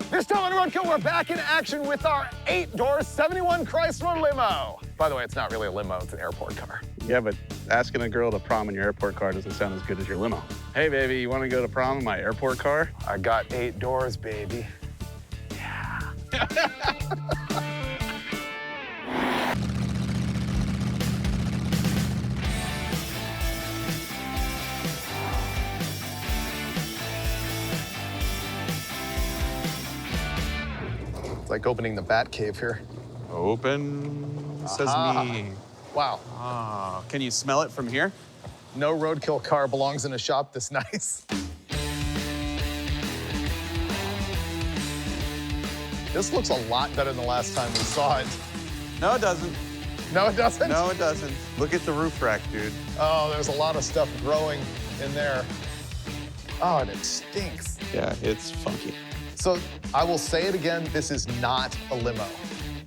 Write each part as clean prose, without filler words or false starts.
This time on Roadkill, we're back in action with our 8-door 71 Chrysler limo. By the way, it's not really a limo, it's an airport car. Yeah, but asking a girl to prom in your airport car doesn't sound as good as your limo. Hey, baby, you want to go to prom in my airport car? I got 8 doors, baby. Yeah. It's like opening the bat cave here. Open sesame. Wow. Oh, can you smell it from here? No Roadkill car belongs in a shop this nice. This looks a lot better than the last time we saw it. No, it doesn't. No, it doesn't? No, it doesn't. Look at the roof rack, dude. Oh, there's a lot of stuff growing in there. Oh, and it stinks. Yeah, it's funky. So I will say it again, this is not a limo.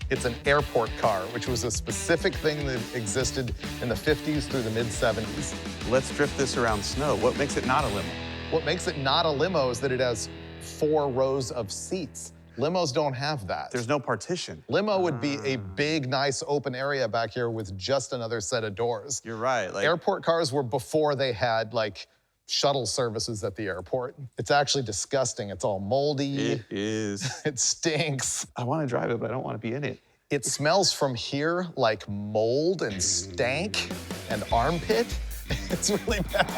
It's an airport car, which was a specific thing that existed in the 50s through the mid-70s. Let's drift this around snow. What makes it not a limo? What makes it not a limo is that it has 4 rows of seats. Limos don't have that. There's no partition. Limo would be a big, nice open area back here with just another set of doors. You're right. Like, airport cars were before they had, like, shuttle services at the airport. It's actually disgusting. It's all moldy. it is. It stinks. I want to drive it, but I don't want to be in it. It smells from here like mold and stank and armpit. It's really bad.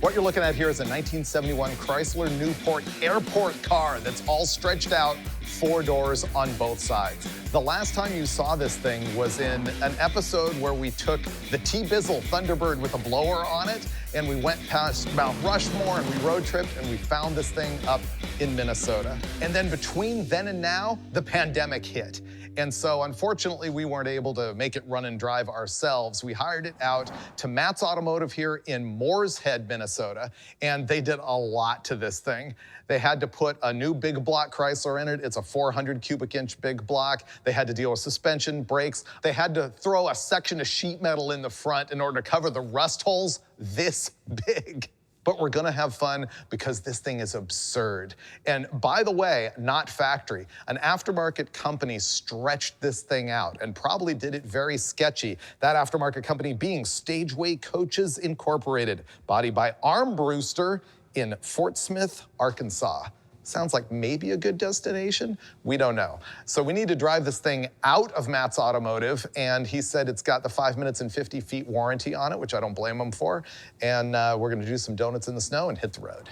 What you're looking at here is a 1971 Chrysler Newport airport car that's all stretched out, 4 doors on both sides. The last time you saw this thing was in an episode where we took the T-Bizzle Thunderbird with a blower on it, and we went past Mount Rushmore and we road tripped and we found this thing up in Minnesota. And then between then and now, the pandemic hit. And so unfortunately, we weren't able to make it run and drive ourselves. We hired it out to Matt's Automotive here in Moores Head, Minnesota, and they did a lot to this thing. They had to put a new big block Chrysler in it. It's a 400 cubic inch big block. They had to deal with suspension, brakes. They had to throw a section of sheet metal in the front in order to cover the rust holes this big. But we're gonna have fun because this thing is absurd. And by the way, not factory, an aftermarket company stretched this thing out and probably did it very sketchy. That aftermarket company being Stageway Coaches Incorporated, body by Armbruster in Fort Smith, Arkansas. Sounds like maybe a good destination? We don't know. So we need to drive this thing out of Matt's Automotive, and he said it's got the 5 minutes and 50 feet warranty on it, which I don't blame him for. And we're gonna do some donuts in the snow and hit the road.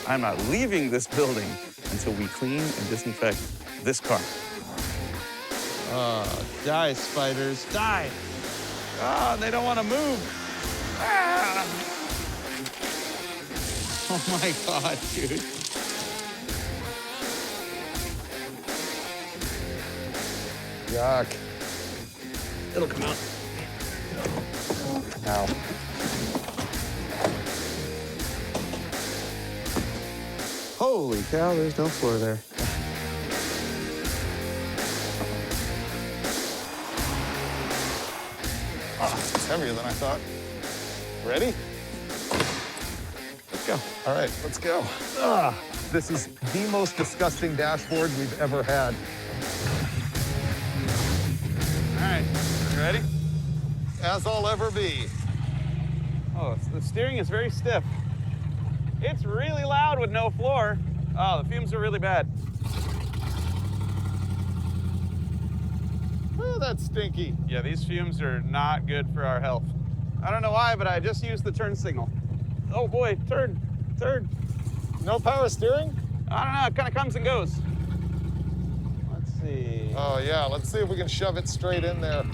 I'm not leaving this building until we clean and disinfect this car. Die, spiders, die. Ah, they don't want to move. Ah. Oh my God, dude. Yuck. It'll come out. Ow. Holy cow, there's no floor there. Oh, it's heavier than I thought. Ready? Let's go. All right, let's go. Ugh, this is the most disgusting dashboard we've ever had. All right, you ready? As I'll ever be. Oh, the steering is very stiff. It's really loud with no floor. Oh, the fumes are really bad. Oh, that's stinky. Yeah, these fumes are not good for our health. I don't know why, but I just used the turn signal. Oh boy, turn. No power steering? I don't know, it kind of comes and goes. Let's see. Oh yeah, let's see if we can shove it straight in there.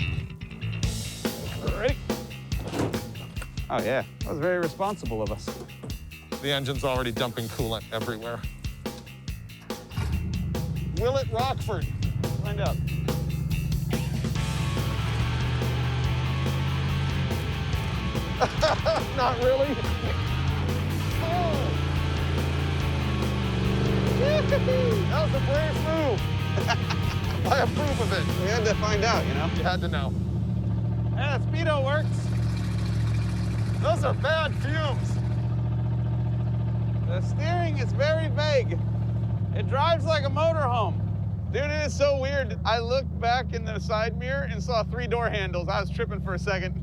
Ready? Oh yeah, that was very responsible of us. The engine's already dumping coolant everywhere. Willett Rockford. Find out. Not really. Oh. That was a brave move. I approve of it. We had to find out, you know? You had to know. Yeah, speedo works. Those are bad fumes. The steering is very vague. It drives like a motorhome. Dude, it is so weird. I looked back in the side mirror and saw 3 door handles. I was tripping for a second.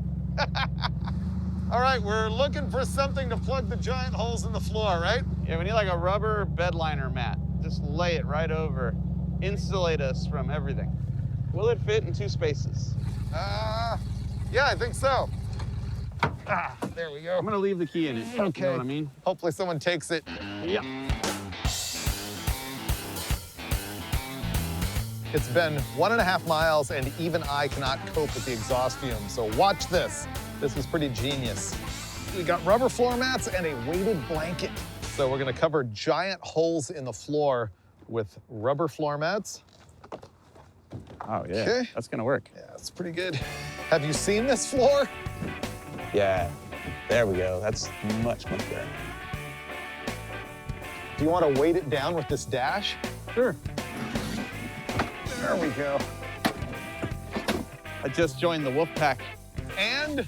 All right, we're looking for something to plug the giant holes in the floor, right? Yeah, we need like a rubber bed liner mat. Just lay it right over. Insulate us from everything. Will it fit in 2 spaces? Yeah, I think so. There we go. I'm gonna leave the key in it. Okay. You know what I mean? Hopefully someone takes it. Yeah. It's been 1.5 miles and even I cannot cope with the exhaust fumes. So watch this. This is pretty genius. We got rubber floor mats and a weighted blanket. So we're gonna cover giant holes in the floor with rubber floor mats. Oh, yeah. Okay. That's gonna work. Yeah, it's pretty good. Have you seen this floor? Yeah. There we go. That's much better. Do you want to weight it down with this dash? Sure. There we go. I just joined the wolf pack. And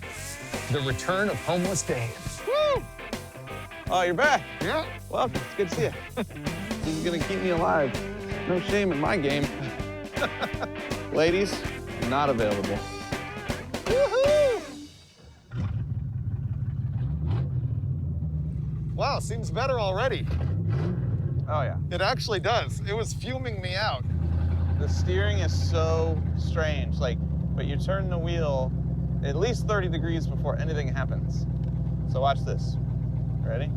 the return of homeless Dave. Woo! Oh, you're back. Yeah. Welcome. It's good to see you. This is gonna keep me alive. No shame in my game. Ladies, not available. Woohoo! Wow, seems better already. Oh, yeah. It actually does. It was fuming me out. The steering is so strange. Like, but you turn the wheel at least 30 degrees before anything happens. So watch this. Ready?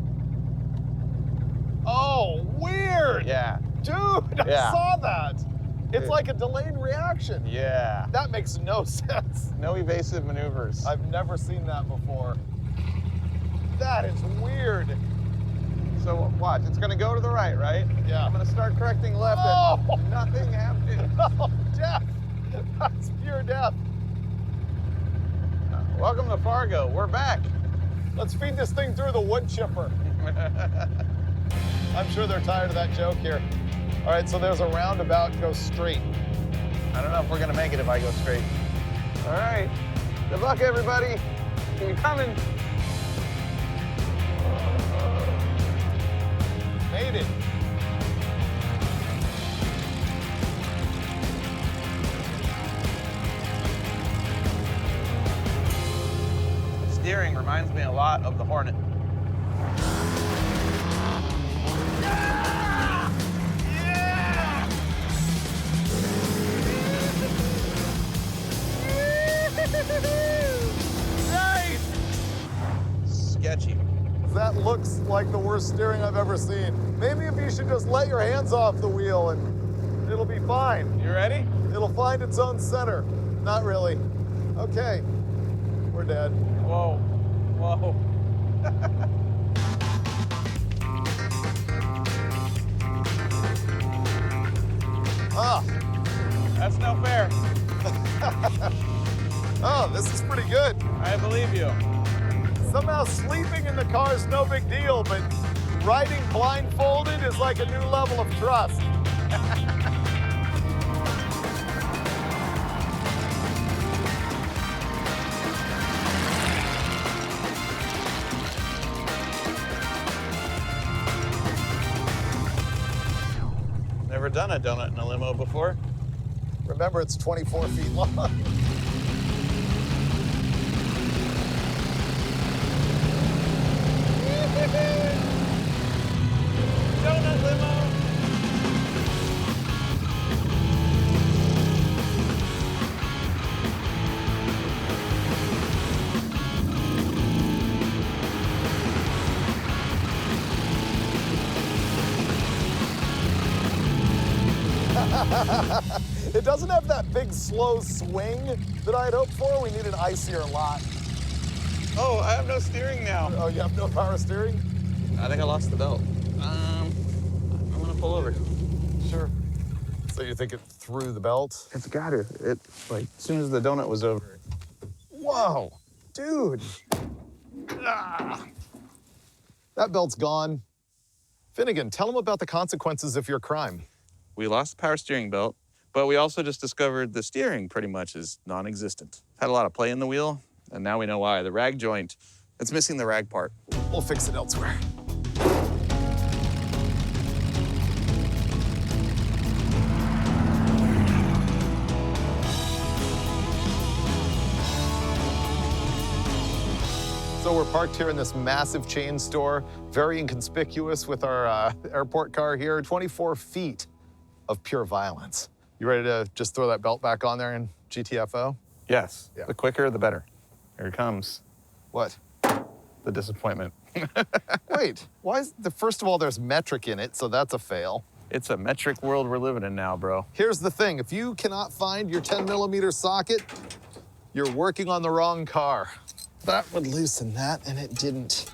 Oh, weird. Yeah. Dude, Yeah. I saw that. It's Dude. like a delayed reaction. Yeah. That makes no sense. No evasive maneuvers. I've never seen that before. That is weird. So watch, it's gonna go to the right, right? Yeah. I'm gonna start correcting left Oh! and nothing happened. Oh, death. That's pure death. Welcome to Fargo, we're back. Let's feed this thing through the wood chipper. I'm sure they're tired of that joke here. All right, so there's a roundabout, go straight. I don't know if we're gonna make it if I go straight. All right, good luck everybody. Keep coming. Made it. Steering reminds me a lot of the Hornet. Yeah! Yeah! Nice! Sketchy. That looks like the worst steering I've ever seen. Maybe if you should just let your hands off the wheel and it'll be fine. You ready? It'll find its own center. Not really. Okay, we're dead. Whoa, whoa. Ah, That's no fair. oh, this is pretty good. I believe you. Somehow sleeping in the car is no big deal, but riding blindfolded is like a new level of trust. Never done a donut in a limo before. Remember, it's 24 feet long. Donut limo. It doesn't have that big, slow swing that I'd hoped for. We need an icier lot. Oh, I have no steering now. Oh, you have no power steering? I think I lost the belt. I'm gonna pull over. Sure. So you think it threw the belt? It's got it. It, like, as soon as the donut was over. Whoa, dude. Ah. That belt's gone. Finnegan, tell them about the consequences of your crime. We lost the power steering belt, but we also just discovered the steering pretty much is non-existent. Had a lot of play in the wheel, and now we know why. The rag joint, it's missing the rag part. We'll fix it elsewhere. So we're parked here in this massive chain store, very inconspicuous with our airport car here, 24 feet of pure violence. You ready to just throw that belt back on there in GTFO? Yes. Yeah. The quicker, the better. Here it comes. What? The disappointment. Wait, why is first of all, there's metric in it, so that's a fail. It's a metric world we're living in now, bro. Here's the thing, if you cannot find your 10mm socket, you're working on the wrong car. That would loosen that, and it didn't.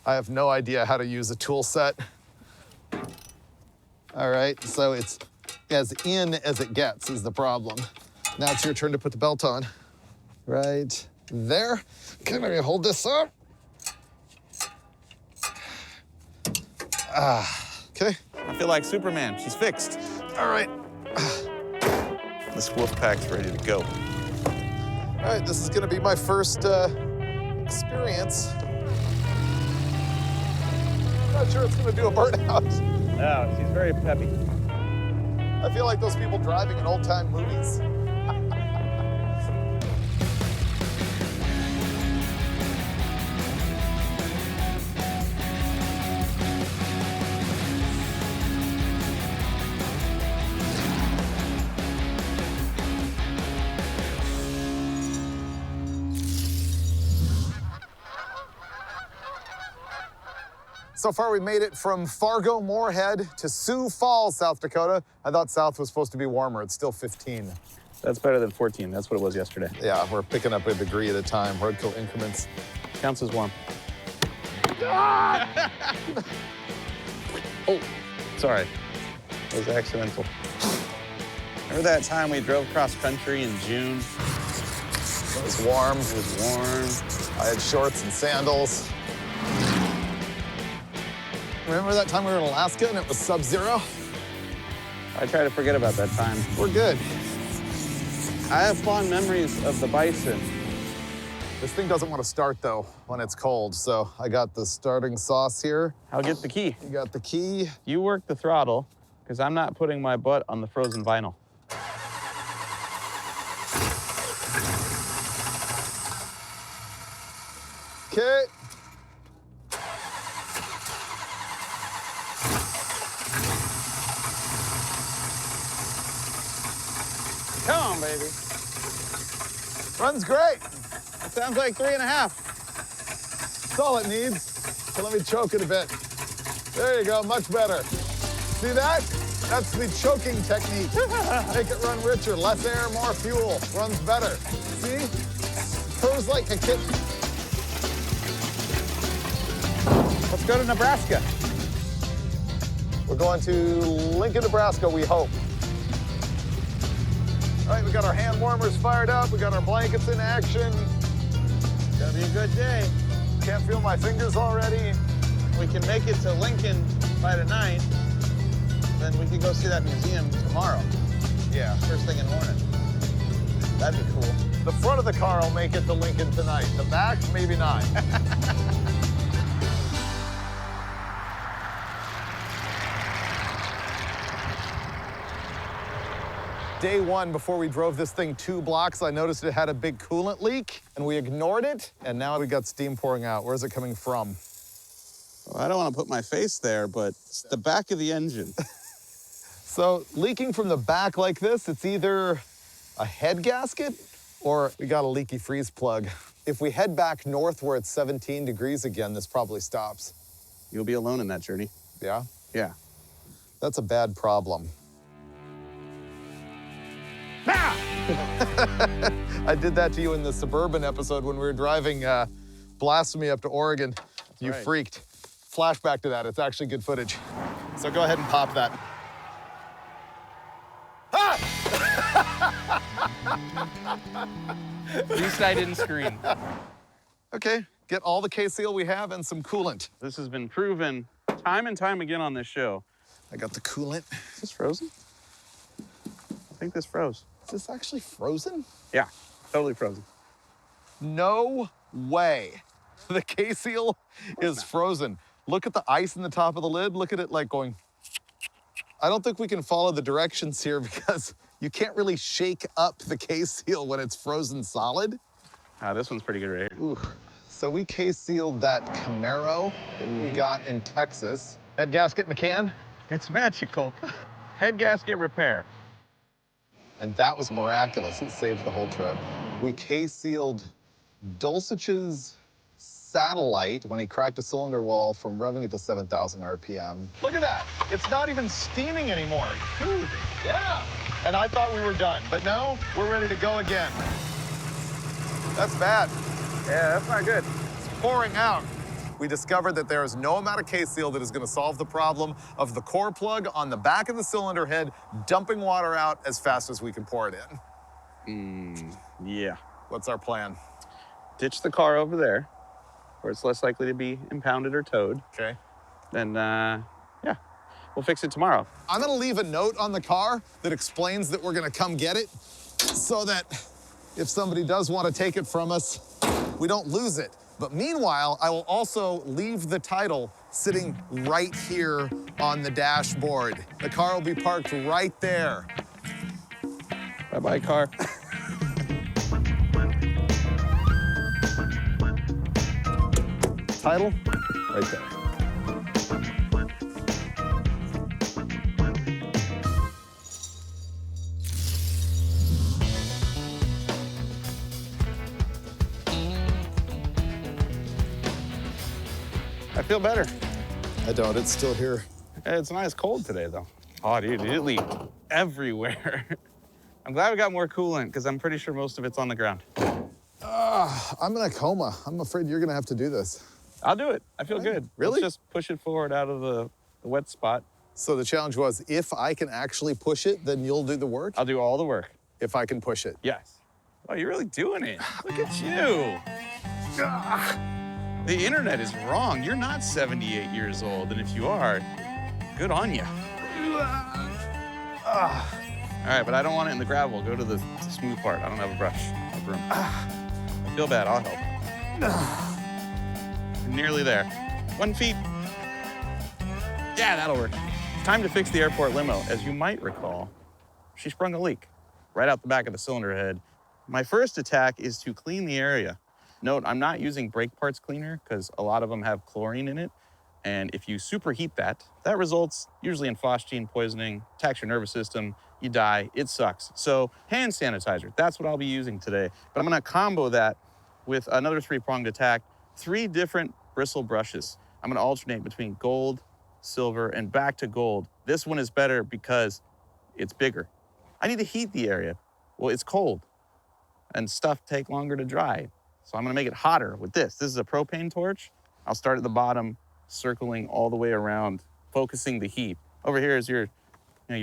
I have no idea how to use a tool set. All right, so it's as in as it gets is the problem. Now it's your turn to put the belt on. Right there. Okay, let me hold this up. Okay. I feel like Superman. She's fixed. All right. This wolf pack's ready to go. All right, this is gonna be my first experience. I'm not sure it's gonna do a burnout. Oh, she's very peppy. I feel like those people driving in old-time movies. So far, we made it from Fargo, Moorhead to Sioux Falls, South Dakota. I thought South was supposed to be warmer. It's still 15. That's better than 14. That's what it was yesterday. Yeah, we're picking up a degree at a time. Roadkill increments. Counts as warm. Oh, sorry. It was accidental. Remember that time we drove cross country in June? It was warm. It was warm. I had shorts and sandals. Remember that time we were in Alaska and it was sub-zero? I try to forget about that time. We're good. I have fond memories of the bison. This thing doesn't want to start, though, when it's cold, so I got the starting sauce here. I'll get the key. You got the key. You work the throttle, because I'm not putting my butt on the frozen vinyl. Okay. Come on, baby. Runs great. It sounds like 3.5. That's all it needs. So let me choke it a bit. There you go, much better. See that? That's the choking technique. Make it run richer, less air, more fuel. Runs better. See? Purrs like a kitten. Let's go to Nebraska. We're going to Lincoln, Nebraska, we hope. All right, we got our hand warmers fired up. We got our blankets in action. It's gonna be a good day. Can't feel my fingers already. We can make it to Lincoln by tonight. Then we can go see that museum tomorrow. Yeah. First thing in the morning. That'd be cool. The front of the car will make it to Lincoln tonight. The back, maybe not. Day one, before we drove this thing 2 blocks, I noticed it had a big coolant leak, and we ignored it, and now we got steam pouring out. Where's it coming from? Well, I don't want to put my face there, but it's the back of the engine. So leaking from the back like this, it's either a head gasket or we got a leaky freeze plug. If we head back north where it's 17 degrees again, this probably stops. You'll be alone in that journey. Yeah? Yeah. That's a bad problem. I did that to you in the Suburban episode when we were driving Blasphemy up to Oregon. You right. freaked. Flashback to that. It's actually good footage. So go ahead and pop that. At least I didn't scream. Okay, get all the K-Seal we have and some coolant. This has been proven time and time again on this show. I got the coolant. Is this frozen? I think this froze. Is this actually frozen? Yeah, totally frozen. No way. The K-Seal is frozen. Look at the ice in the top of the lid. Look at it like going. I don't think we can follow the directions here because you can't really shake up the K-Seal when it's frozen solid. Ah, this one's pretty good right here. Ooh, So we case sealed that Camaro that we got in Texas. Head gasket in the can? It's magical. Head gasket repair. And that was miraculous. It saved the whole trip. We case sealed Dulcich's satellite when he cracked a cylinder wall from revving it to 7,000 RPM. Look at that. It's not even steaming anymore. Dude, yeah. And I thought we were done, but no, we're ready to go again. That's bad. Yeah, that's not good. It's pouring out. We discovered that there is no amount of case seal that is going to solve the problem of the core plug on the back of the cylinder head dumping water out as fast as we can pour it in. Yeah. What's our plan? Ditch the car over there, where it's less likely to be impounded or towed. Okay. Then, yeah, we'll fix it tomorrow. I'm going to leave a note on the car that explains that we're going to come get it so that if somebody does want to take it from us, we don't lose it. But meanwhile, I will also leave the title sitting right here on the dashboard. The car will be parked right there. Bye-bye, car. Title, right there. I feel better. I don't, it's still here. It's nice cold today, though. Oh, dude, it leaked everywhere. I'm glad we got more coolant, because I'm pretty sure most of it's on the ground. I'm in a coma. I'm afraid you're gonna have to do this. I'll do it. I feel good. Really? Let's just push it forward out of the wet spot. So the challenge was, if I can actually push it, then you'll do the work? I'll do all the work. If I can push it. Yes. Oh, you're really doing it. Look at you. The internet is wrong. You're not 78 years old, and if you are, good on you. All right, but I don't want it in the gravel. Go to the smooth part. I don't have a brush or broom. I feel bad. I'll help. You're nearly there. 1 feet. Yeah, that'll work. Time to fix the airport limo. As you might recall, she sprung a leak right out the back of the cylinder head. My first attack is to clean the area. Note, I'm not using brake parts cleaner because a lot of them have chlorine in it. And if you superheat that, that results usually in phosgene poisoning, attacks your nervous system, you die, it sucks. So hand sanitizer, that's what I'll be using today. But I'm gonna combo that with another 3-pronged attack, 3 different bristle brushes. I'm gonna alternate between gold, silver, and back to gold. This one is better because it's bigger. I need to heat the area. Well, it's cold and stuff take longer to dry. So I'm gonna make it hotter with this. This is a propane torch. I'll start at the bottom, circling all the way around, focusing the heat. Over here is your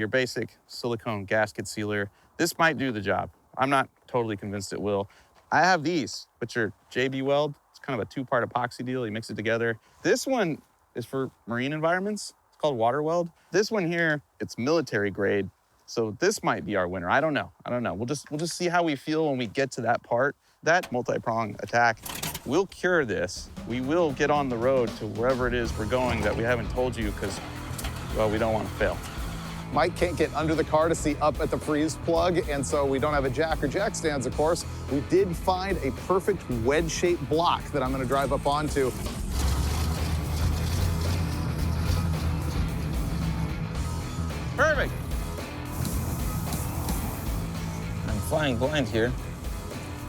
basic silicone gasket sealer. This might do the job. I'm not totally convinced it will. I have these, which are JB Weld. It's kind of a 2-part epoxy deal. You mix it together. This one is for marine environments. It's called water weld. This one here, it's military grade. So this might be our winner. I don't know. We'll just see how we feel when we get to that part. That multi-prong attack will cure this. We will get on the road to wherever it is we're going that we haven't told you because, well, we don't want to fail. Mike can't get under the car to see up at the freeze plug, and so we don't have a jack or jack stands, of course. We did find a perfect wedge-shaped block that I'm going to drive up onto. Perfect. I'm flying blind here.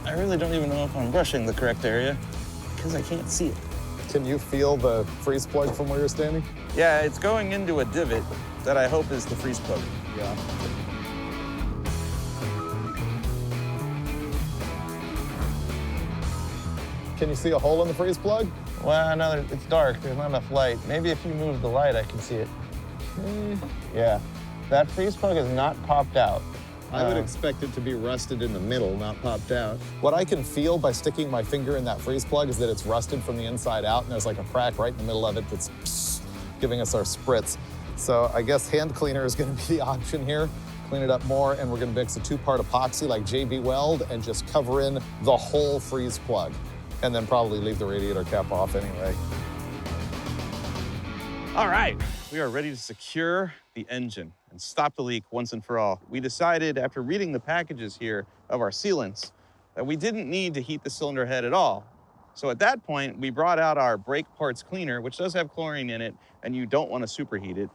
I really don't even know if I'm brushing the correct area because I can't see it. Can you feel the freeze plug from where you're standing? Yeah, it's going into a divot that I hope is the freeze plug. Yeah. Can you see a hole in the freeze plug? Well, no, it's dark. There's not enough light. Maybe if you move the light, I can see it. Yeah, that freeze plug is not popped out. I would expect it to be rusted in the middle, not popped out. What I can feel by sticking my finger in that freeze plug is that it's rusted from the inside out, and there's like a crack right in the middle of it that's giving us our spritz. So I guess hand cleaner is gonna be the option here. Clean it up more, and we're gonna mix a 2-part epoxy like JB Weld and just cover in the whole freeze plug. And then probably leave the radiator cap off anyway. All right, we are ready to secure the engine and stop the leak once and for all. We decided after reading the packages here of our sealants that we didn't need to heat the cylinder head at all. So at that point, we brought out our brake parts cleaner, which does have chlorine in it, and you don't want to superheat it.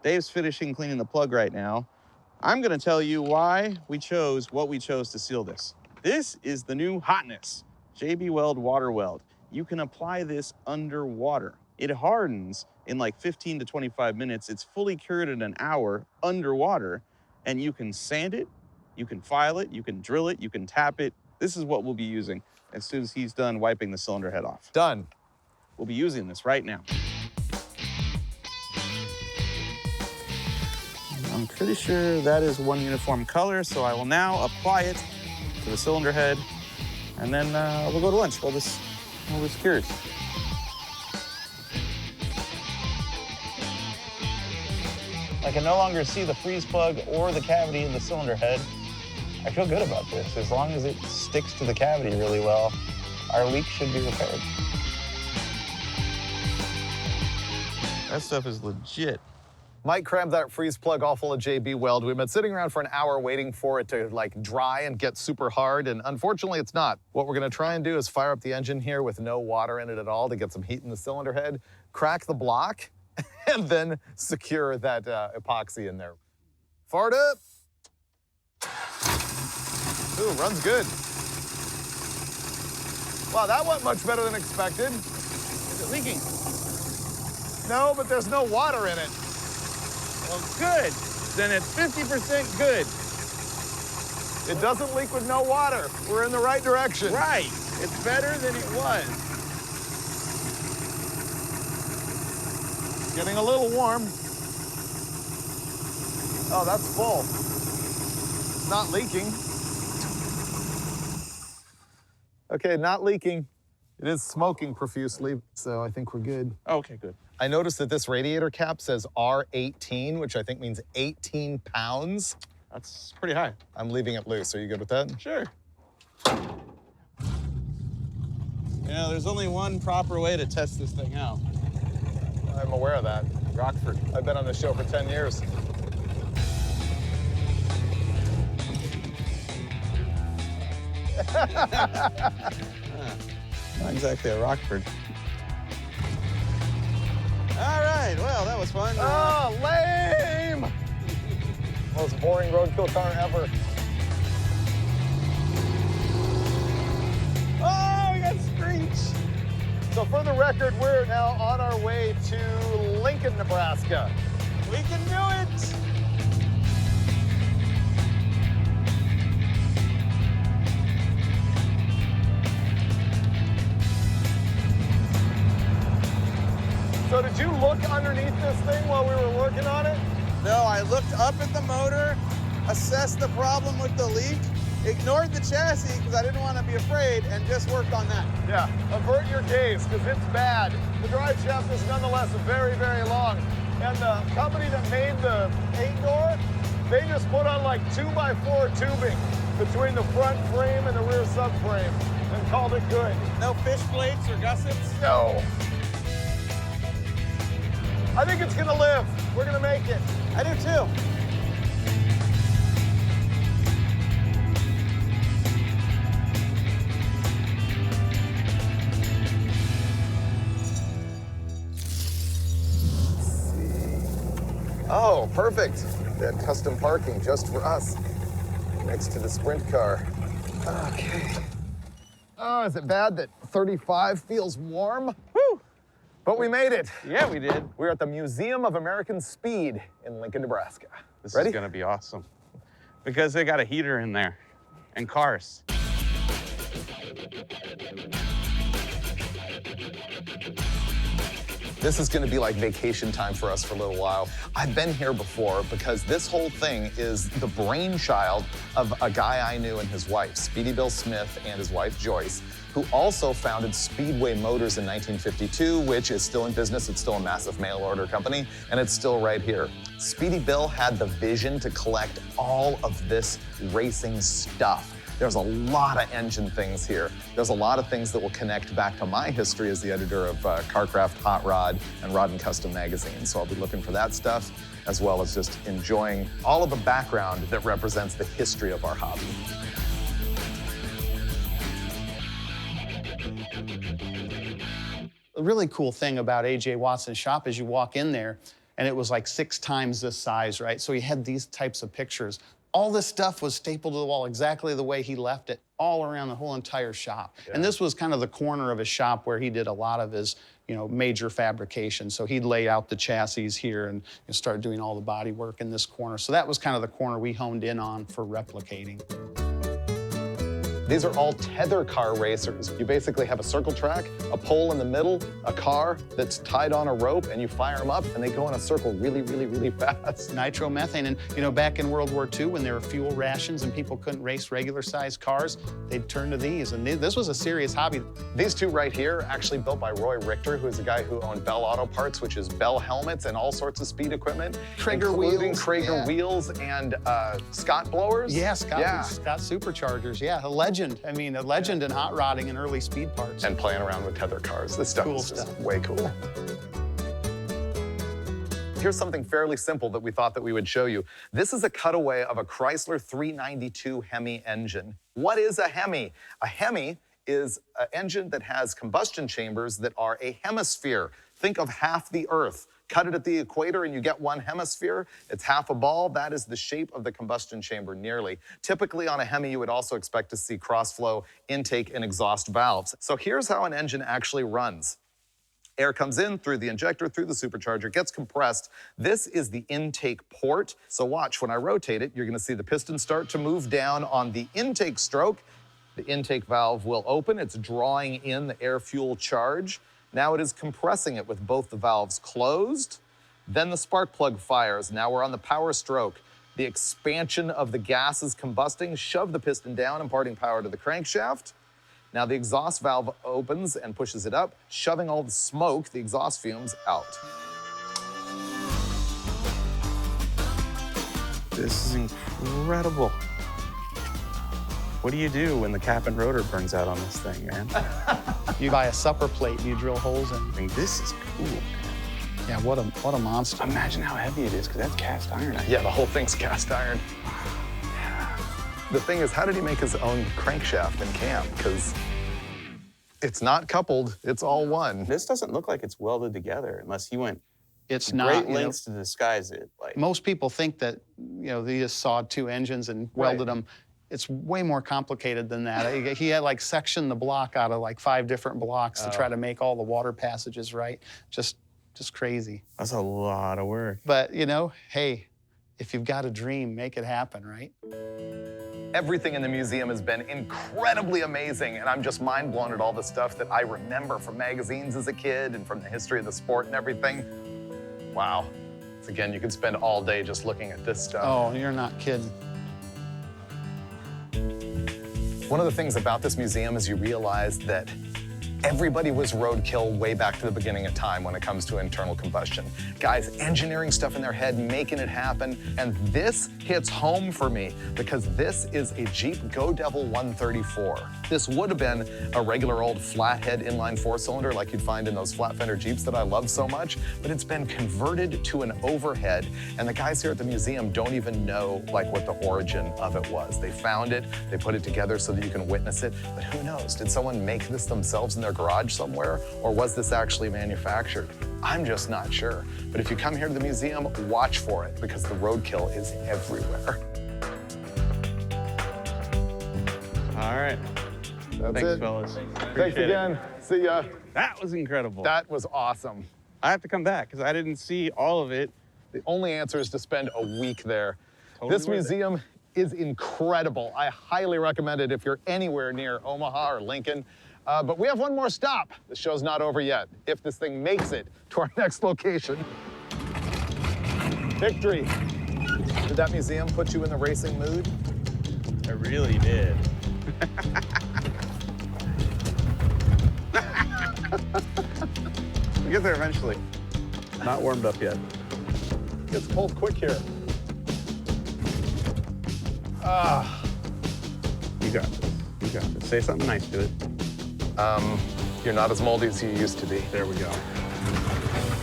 Dave's finishing cleaning the plug right now. I'm gonna tell you why we chose what we chose to seal this. This is the new hotness, JB Weld Water Weld. You can apply this underwater. It hardens in like 15 to 25 minutes. It's fully cured in an hour underwater, and you can sand it, you can file it, you can drill it, you can tap it. This is what we'll be using as soon as he's done wiping the cylinder head off. Done. We'll be using this right now. I'm pretty sure that is one uniform color, so I will now apply it to the cylinder head, and then we'll go to lunch while this cures. I can no longer see the freeze plug or the cavity in the cylinder head. I feel good about this. As long as it sticks to the cavity really well, our leak should be repaired. That stuff is legit. Mike crammed that freeze plug all full of JB Weld. We've been sitting around for an hour waiting for it to like dry and get super hard, and unfortunately it's not. What we're gonna try and do is fire up the engine here with no water in it at all to get some heat in the cylinder head, crack the block, and then secure that epoxy in there. Fart up. Ooh, runs good. Wow, that went much better than expected. Is it leaking? No, but there's no water in it. Well, good. Then it's 50% good. It doesn't leak with no water. We're in the right direction. Right. It's better than it was. Getting a little warm. Oh, that's full. It's not leaking. Okay, not leaking. It is smoking profusely, so I think we're good. Okay, good. I noticed that this radiator cap says R18, which I think means 18 pounds. That's pretty high. I'm leaving it loose. Are you good with that? Sure. Yeah, there's only one proper way to test this thing out. I'm aware of that. Rockford. I've been on this show for 10 years. Not exactly a Rockford. All right, well, that was fun. Oh, lame! Most boring roadkill car ever. Oh, we got screech. So for the record, we're now on our way to Lincoln, Nebraska. We can do it. So did you look underneath this thing while we were working on it? No, I looked up at the motor, assessed the problem with the leak, ignored the chassis because I didn't want to be afraid, and just worked on that. Yeah, avert your gaze because it's bad. The drive shaft is nonetheless very, very long. And the company that made the 8-door, they just put on like 2x4 tubing between the front frame and the rear subframe and called it good. No fish plates or gussets? No. I think it's gonna live. We're gonna make it. I do too. Oh, perfect. They had custom parking just for us next to the sprint car. Okay. Oh, is it bad that 35 feels warm? Woo! But we made it. Yeah, we did. We're at the Museum of American Speed in Lincoln, Nebraska. This Ready? is gonna be awesome. Because they got a heater in there and cars. This is gonna be like vacation time for us for a little while. I've been here before because this whole thing is the brainchild of a guy I knew and his wife, Speedy Bill Smith and his wife, Joyce, who also founded Speedway Motors in 1952, which is still in business. It's still a massive mail order company, and it's still right here. Speedy Bill had the vision to collect all of this racing stuff. There's a lot of engine things here. There's a lot of things that will connect back to my history as the editor of Carcraft, Hot Rod, and Rod and Custom magazine. So I'll be looking for that stuff, as well as just enjoying all of the background that represents the history of our hobby. The really cool thing about A.J. Watson's shop is you walk in there, and it was like 6 times this size, right? So he had these types of pictures. All this stuff was stapled to the wall exactly the way he left it, all around the whole entire shop. Yeah. And this was kind of the corner of his shop where he did a lot of his, major fabrication. So he'd lay out the chassis here and start doing all the body work in this corner. So that was kind of the corner we honed in on for replicating. These are all tether car racers. You basically have a circle track, a pole in the middle, a car that's tied on a rope, and you fire them up, and they go in a circle really, really, really fast. Nitromethane, and back in World War II, when there were fuel rations and people couldn't race regular-sized cars, they'd turn to these, and this was a serious hobby. These two right here, actually built by Roy Richter, who is a guy who owned Bell Auto Parts, which is Bell helmets and all sorts of speed equipment. Traeger including wheels. Traeger wheels and Scott blowers. Yeah, Scott superchargers, yeah, a legend. I mean, a legend in hot rodding and early speed parts. And playing around with tether cars. This stuff is just way cool. Here's something fairly simple that we thought that we would show you. This is a cutaway of a Chrysler 392 Hemi engine. What is a Hemi? A Hemi is an engine that has combustion chambers that are a hemisphere. Think of half the Earth. Cut it at the equator and you get one hemisphere. It's half a ball. That is the shape of the combustion chamber nearly. Typically on a Hemi, you would also expect to see cross-flow intake and exhaust valves. So here's how an engine actually runs. Air comes in through the injector, through the supercharger, gets compressed. This is the intake port. So watch, when I rotate it, you're gonna see the piston start to move down on the intake stroke. The intake valve will open. It's drawing in the air-fuel charge. Now it is compressing it with both the valves closed. Then the spark plug fires. Now we're on the power stroke. The expansion of the gas is combusting. Shove the piston down, imparting power to the crankshaft. Now the exhaust valve opens and pushes it up, shoving all the smoke, the exhaust fumes, out. This is incredible. What do you do when the cap and rotor burns out on this thing, man? You buy a supper plate and you drill holes in. I mean, this is cool, man. Yeah, what a monster. Imagine how heavy it is, because that's cast iron. Yeah, the whole thing's cast iron. The thing is, how did he make his own crankshaft and cam? Because it's not coupled, it's all one. This doesn't look like it's welded together unless he went It's great not lengths to disguise it. Like, most people think that they just sawed 2 engines and welded them. It's way more complicated than that. He had like sectioned the block out of like 5 different blocks to try to make all the water passages right. Just crazy. that's a lot of work. But hey, if you've got a dream, make it happen, right? Everything in the museum has been incredibly amazing, and I'm just mind blown at all the stuff that I remember from magazines as a kid and from the history of the sport and everything. Wow. Again, you could spend all day just looking at this stuff. Oh, you're not kidding. One of the things about this museum is you realize that everybody was roadkill way back to the beginning of time when it comes to internal combustion. Guys engineering stuff in their head, making it happen, and this hits home for me because this is a Jeep Go Devil 134. This would have been a regular old flathead inline 4-cylinder like you'd find in those flat fender Jeeps that I love so much, but it's been converted to an overhead, and the guys here at the museum don't even know what the origin of it was. They found it, they put it together so that you can witness it, but who knows? Did someone make this themselves in their garage somewhere, or was this actually manufactured? I'm just not sure. But if you come here to the museum, watch for it because the roadkill is everywhere. All right. That's Thanks, it. fellas. Thanks Appreciate again. it. See ya. That was incredible. That was awesome. I have to come back because I didn't see all of it. The only answer is to spend a week there. Totally This worth it. museum is incredible. I highly recommend it if you're anywhere near Omaha or Lincoln. But we have one more stop. The show's not over yet. If this thing makes it to our next location. Victory. Did that museum put you in the racing mood? I really did. We'll get there eventually. Not warmed up yet. Gets cold quick here. You got this. You got this. Say something nice to it. You're not as moldy as you used to be. There we go.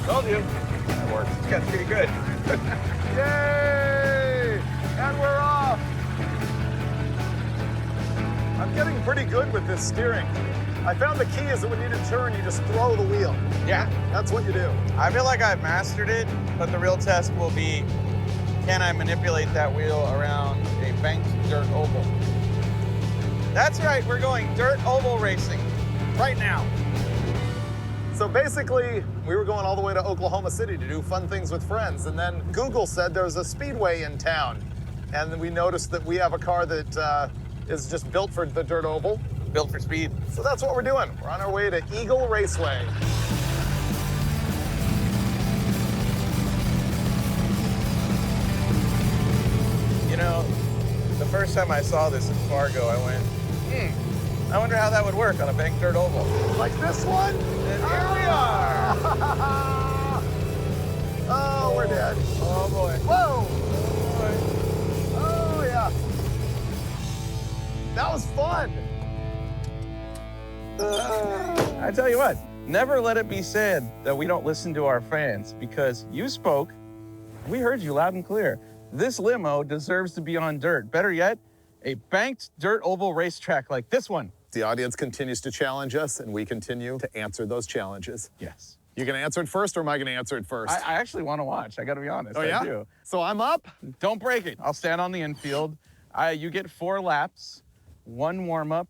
Told you. That works. It's got pretty good. Yay! And we're off. I'm getting pretty good with this steering. I found the key is that when you need to turn, you just throw the wheel. Yeah. That's what you do. I feel like I've mastered it, but the real test will be, can I manipulate that wheel around a banked dirt oval? That's right, we're going dirt oval racing right now. So basically, we were going all the way to Oklahoma City to do fun things with friends, and then Google said there's a speedway in town. And then we noticed that we have a car that is just built for the dirt oval. Built for speed. So that's what we're doing. We're on our way to Eagle Raceway. You know, the first time I saw this in Fargo, I went, I wonder how that would work on a banked dirt oval. Like this one? And here we are. Oh, we're dead. Oh boy. Whoa. Oh boy. Oh, yeah. That was fun. I tell you what, never let it be said that we don't listen to our fans, because you spoke, we heard you loud and clear. This limo deserves to be on dirt. Better yet, a banked dirt oval racetrack like this one. The audience continues to challenge us, and we continue to answer those challenges. Yes. You gonna answer it first, or am I gonna answer it first? I actually want to watch, I gotta be honest. Oh, yeah? I do. So I'm up? Don't break it. I'll stand on the infield. You get 4 laps, 1 warm-up,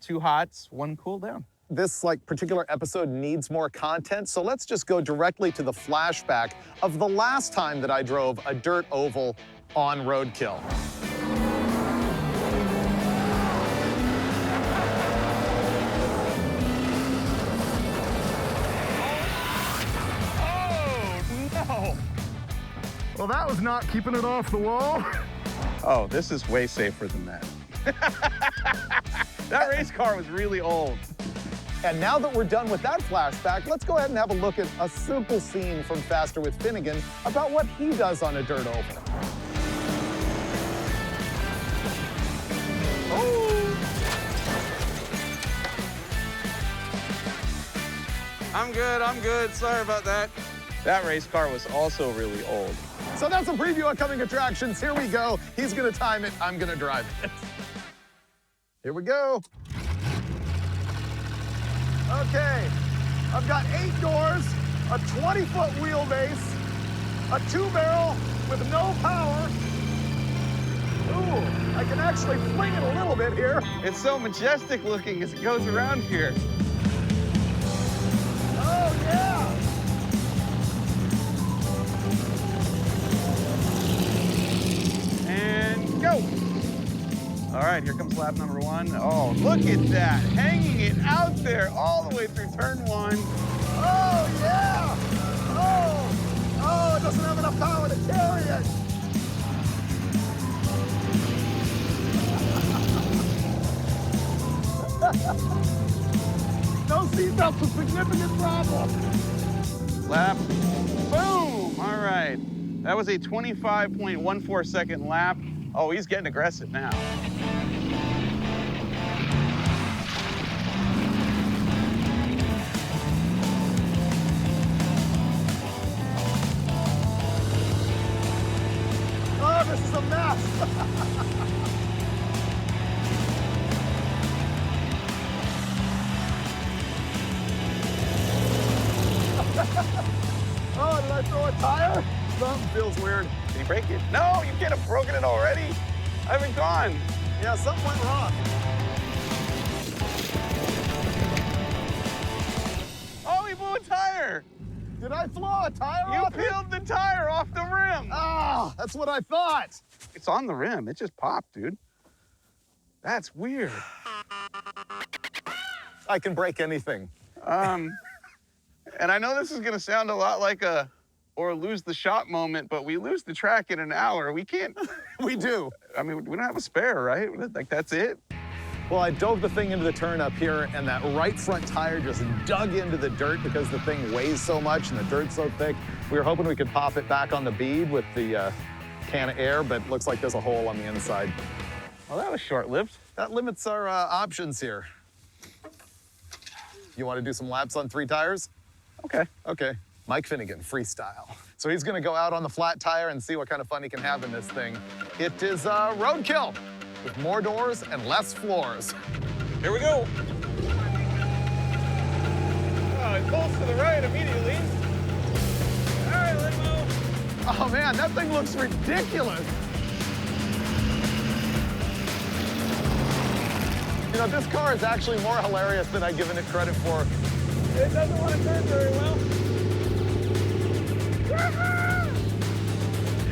2 hots, 1 cool down. This particular episode needs more content, so let's just go directly to the flashback of the last time that I drove a dirt oval on Roadkill. Oh, no. Well, that was not keeping it off the wall. Oh, this is way safer than that. That race car was really old. And now that we're done with that flashback, let's go ahead and have a look at a simple scene from Faster with Finnegan about what he does on a dirt oval. Oh. I'm good. Sorry about that. That race car was also really old. So that's a preview of coming attractions. Here we go. He's gonna time it, I'm gonna drive it. Here we go. Okay, I've got 8 doors, a 20-foot wheelbase, a 2-barrel with no power. Ooh, I can actually fling it a little bit here. It's so majestic looking as it goes around here. Oh, yeah. And go. All right, here comes lap number 1. Oh, look at that, hanging it out there all the way through turn 1. Oh, yeah. Oh, it doesn't have enough power to carry it. No seatbelt's a significant problem. Lap, boom, all right. That was a 25.14 second lap. Oh, he's getting aggressive now. Oh, this is a mess. Oh, did I throw a tire? Something feels weird. Did he break it? No, you can't have broken it already. I haven't gone. Yeah, something went wrong. Oh, he blew a tire. Did I blow a tire You off? peeled the tire off the rim. Ah, that's what I thought. It's on the rim. It just popped, dude. That's weird. I can break anything. And I know this is gonna sound a lot like a or lose the shot moment, but we lose the track in an hour. We can't. We do. I mean, we don't have a spare, right? Like, that's it? Well, I dove the thing into the turn up here, and that right front tire just dug into the dirt because the thing weighs so much and the dirt's so thick. We were hoping we could pop it back on the bead with the can of air, but looks like there's a hole on the inside. Well, that was short-lived. That limits our options here. You want to do some laps on 3 tires? Okay. Okay. Mike Finnegan, freestyle. So he's gonna go out on the flat tire and see what kind of fun he can have in this thing. It is Roadkill with more doors and less floors. Here we go. now. It pulls to the right immediately. All right, limo. Oh man, that thing looks ridiculous. You know, this car is actually more hilarious than I've given it credit for. It doesn't want to turn very well.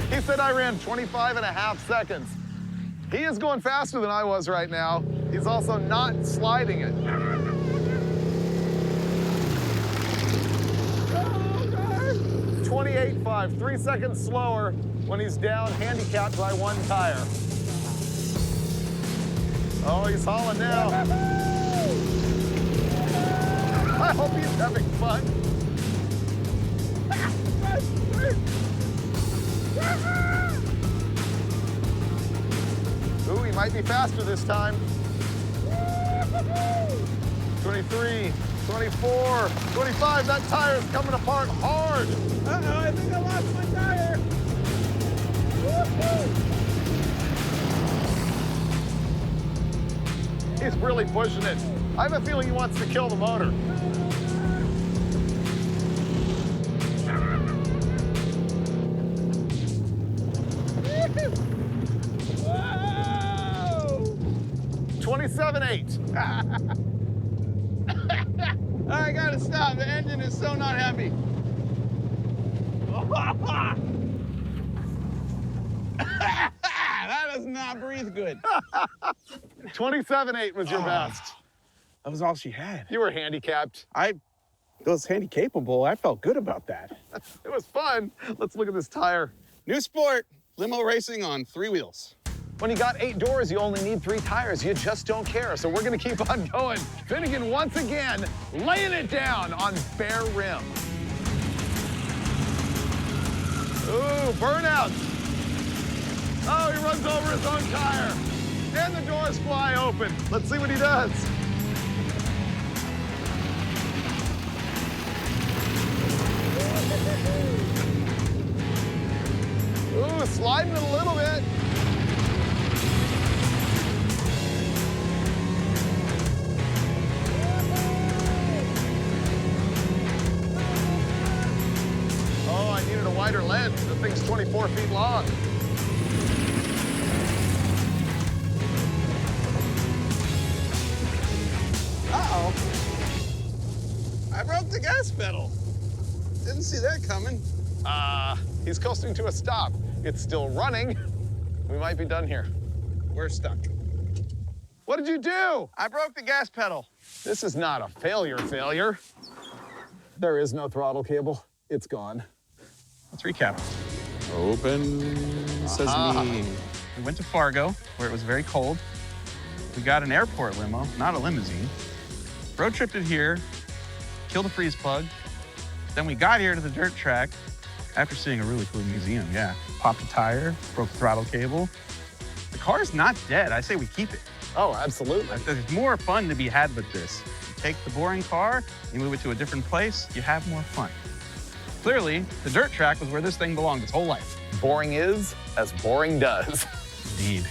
He said I ran 25.5 seconds. He is going faster than I was right now. He's also not sliding it. 28.5, 3 seconds slower when he's down, handicapped by one tire. Oh, he's hauling now. I hope he's having fun. Ooh, he might be faster this time. 23, 24, 25, that tire's coming apart hard. Uh-oh, I think I lost my tire. He's really pushing it. I have a feeling he wants to kill the motor. Whoa! 27.8. I gotta stop. The engine is so not happy. That does not breathe good. 27.8 was your best. That was all she had. You were handicapped. I was handy capable. I felt good about that. It was fun. Let's look at this tire. New sport, limo racing on 3 wheels. When you got 8 doors, you only need 3 tires. You just don't care. So we're gonna keep on going. Finnegan once again, laying it down on bare rim. Ooh, burnout. Oh, he runs over his own tire. And the doors fly open. Let's see what he does. Ooh, sliding it a little bit. Oh, I needed a wider lens. The thing's 24 feet long. Uh-oh. I broke the gas pedal. Didn't see that coming. He's coasting to a stop. It's still running. We might be done here. We're stuck. What did you do? I broke the gas pedal. This is not a failure. There is no throttle cable. It's gone. Let's recap. Open sesame. We went to Fargo, where it was very cold. We got an airport limo, not a limousine. Road tripped it here, killed a freeze plug. Then we got here to the dirt track after seeing a really cool museum, yeah. Popped a tire, broke the throttle cable. The car's not dead. I say we keep it. Oh, absolutely. There's more fun to be had with this. You take the boring car, you move it to a different place, you have more fun. Clearly, the dirt track was where this thing belonged its whole life. Boring is as boring does. Indeed.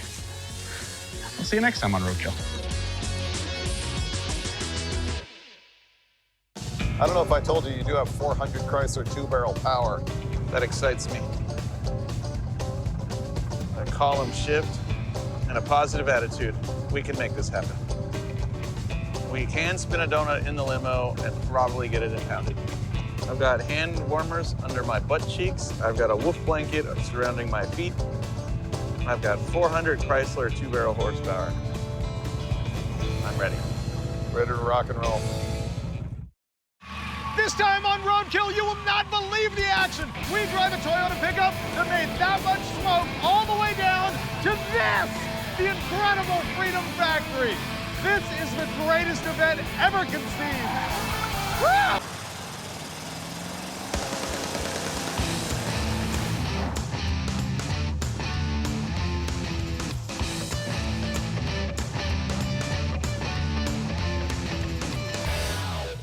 We'll see you next time on Roadkill. I don't know if I told you, you do have 400 Chrysler 2-barrel power. That excites me. A column shift and a positive attitude. We can make this happen. We can spin a donut in the limo and probably get it impounded. I've got hand warmers under my butt cheeks. I've got a wolf blanket surrounding my feet. I've got 400 Chrysler 2-barrel horsepower. I'm ready. Ready to rock and roll. This time on Roadkill, you will not believe the action. We drive a Toyota pickup that made that much smoke all the way down to this, the incredible Freedom Factory. This is the greatest event ever conceived. Woo!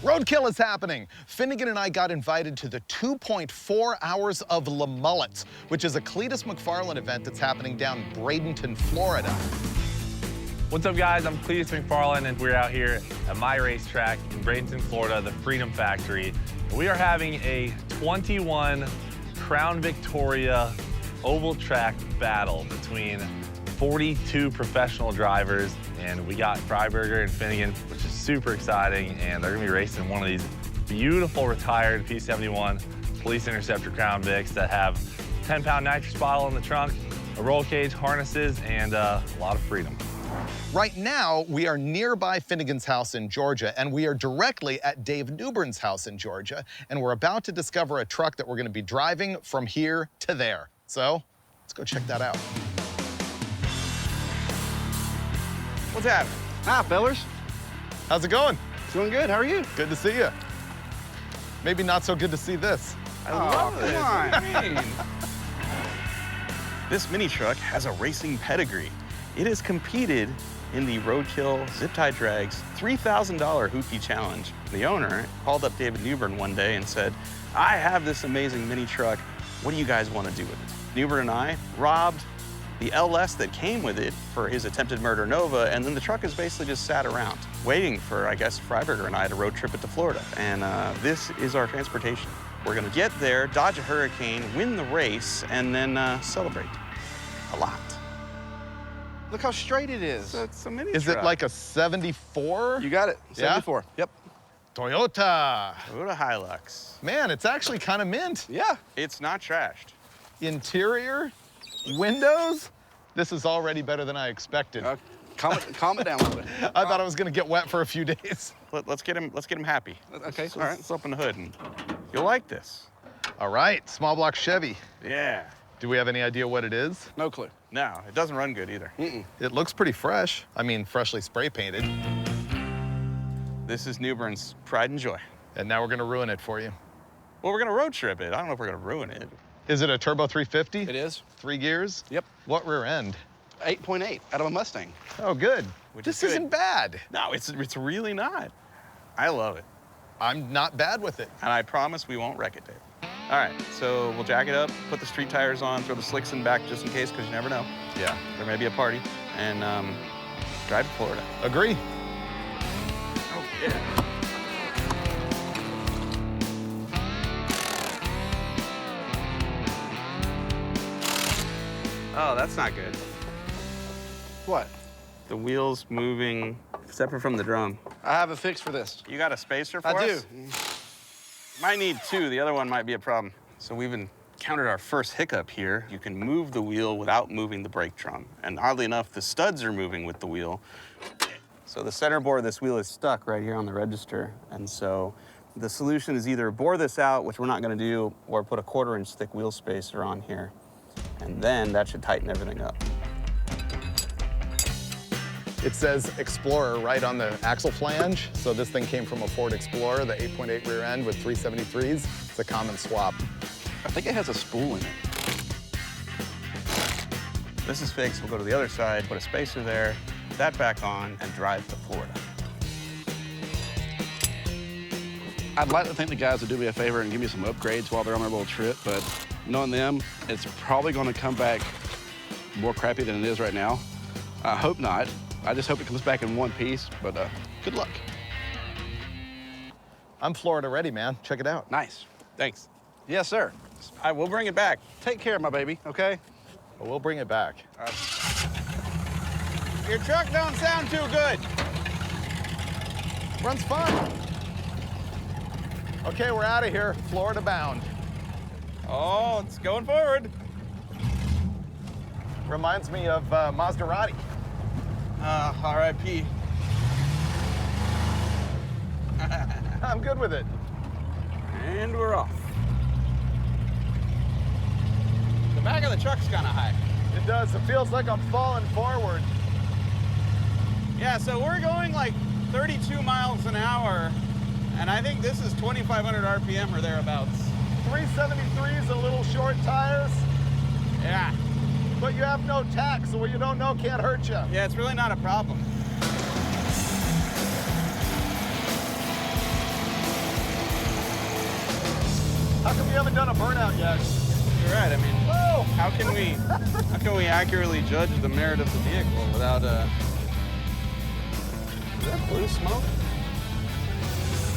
Roadkill is happening. Finnegan and I got invited to the 2.4 Hours of LeMullets, which is a Cleetus McFarland event that's happening down Bradenton, Florida. What's up, guys? I'm Cleetus McFarland, and we're out here at my racetrack in Bradenton, Florida, the Freedom Factory. We are having a 21 Crown Victoria oval track battle between 42 professional drivers, and we got Freiburger and Finnegan, which is super exciting, and they're gonna be racing one of these beautiful retired P71 Police Interceptor Crown Vics that have 10-pound nitrous bottle in the trunk, a roll cage, harnesses, and a lot of freedom. Right now, we are nearby Finnegan's house in Georgia, and we are directly at Dave Newbern's house in Georgia, and we're about to discover a truck that we're gonna be driving from here to there. So, let's go check that out. What's happening? Hi, fellers. How's it going? Doing good. How are you? Good to see you. Maybe not so good to see this. I love come this. on. What do you mean? This mini truck has a racing pedigree. It has competed in the Roadkill Zip Tie Drags $3,000 Hoopty Challenge. The owner called up David Newbern one day and said, I have this amazing mini truck. What do you guys want to do with it? Newbern and I robbed the LS that came with it for his attempted murder Nova, and then the truck has basically just sat around, waiting for, I guess, Freiburger and I to road trip it to Florida. And this is our transportation. We're gonna get there, dodge a hurricane, win the race, and then celebrate a lot. Look how straight it is. So it's a mini Is truck. it like a 74? You got it. 74. Yep. Toyota. Toyota Hilux. Man, it's actually kind of mint. Yeah. It's not trashed. Interior, windows. This is already better than I expected. Calm it down a little bit. I thought I was gonna get wet for a few days. Let's get him happy. Okay. All right, let's open the hood and you'll like this. All right, small block Chevy. Yeah. Do we have any idea what it is? No clue. No, it doesn't run good either. It looks pretty fresh. I mean, freshly spray painted. This is Newbern's pride and joy. And now we're gonna ruin it for you. Well, we're gonna road trip it. I don't know if we're gonna ruin it. Is it a turbo 350? It is. 3 gears? Yep. What rear end? 8.8 out of a Mustang. Oh, good. Which is This good. isn't bad. No, it's really not. I love it. I'm not bad with it. And I promise we won't wreck it, Dave. All right, so we'll jack it up, put the street tires on, throw the slicks in back just in case, because you never know. Yeah. There may be a party, and drive to Florida. Agree. Oh, yeah. Oh, that's not good. What? The wheel's moving separate from the drum. I have a fix for this. You got a spacer for I us? do. Might need two. The other one might be a problem. So we've encountered our first hiccup here. You can move the wheel without moving the brake drum. And oddly enough, the studs are moving with the wheel. So the center bore of this wheel is stuck right here on the register. And so the solution is either bore this out, which we're not gonna do, or put a 1/4-inch thick wheel spacer on here. And then that should tighten everything up. It says Explorer right on the axle flange. So this thing came from a Ford Explorer, the 8.8 rear end with 373s. It's a common swap. I think it has a spool in it. This is fixed. We'll go to the other side, put a spacer there, put that back on, and drive to Florida. I'd like to think the guys would do me a favor and give me some upgrades while they're on their little trip, but knowing them, it's probably going to come back more crappy than it is right now. I hope not. I just hope it comes back in one piece, but good luck. I'm Florida ready, man. Check it out. Nice. Thanks. Yes, sir. All right, we'll bring it back. Take care, my baby, okay? Well, we'll bring it back. Your truck don't sound too good. Runs fine. Okay, we're out of here. Florida bound. Oh, it's going forward. Reminds me of Maserati. R.I.P. I'm good with it. And we're off. The back of the truck's kind of high. It does. It feels like I'm falling forward. Yeah, so we're going like 32 miles an hour, and I think this is 2,500 RPM or thereabouts. 373s and little short tires, Yeah. but you have no tax, so what you don't know can't hurt you. Yeah, it's really not a problem. How come you haven't done a burnout yet? You're right. I mean, Whoa! how can we accurately judge the merit of the vehicle without Is that blue smoke?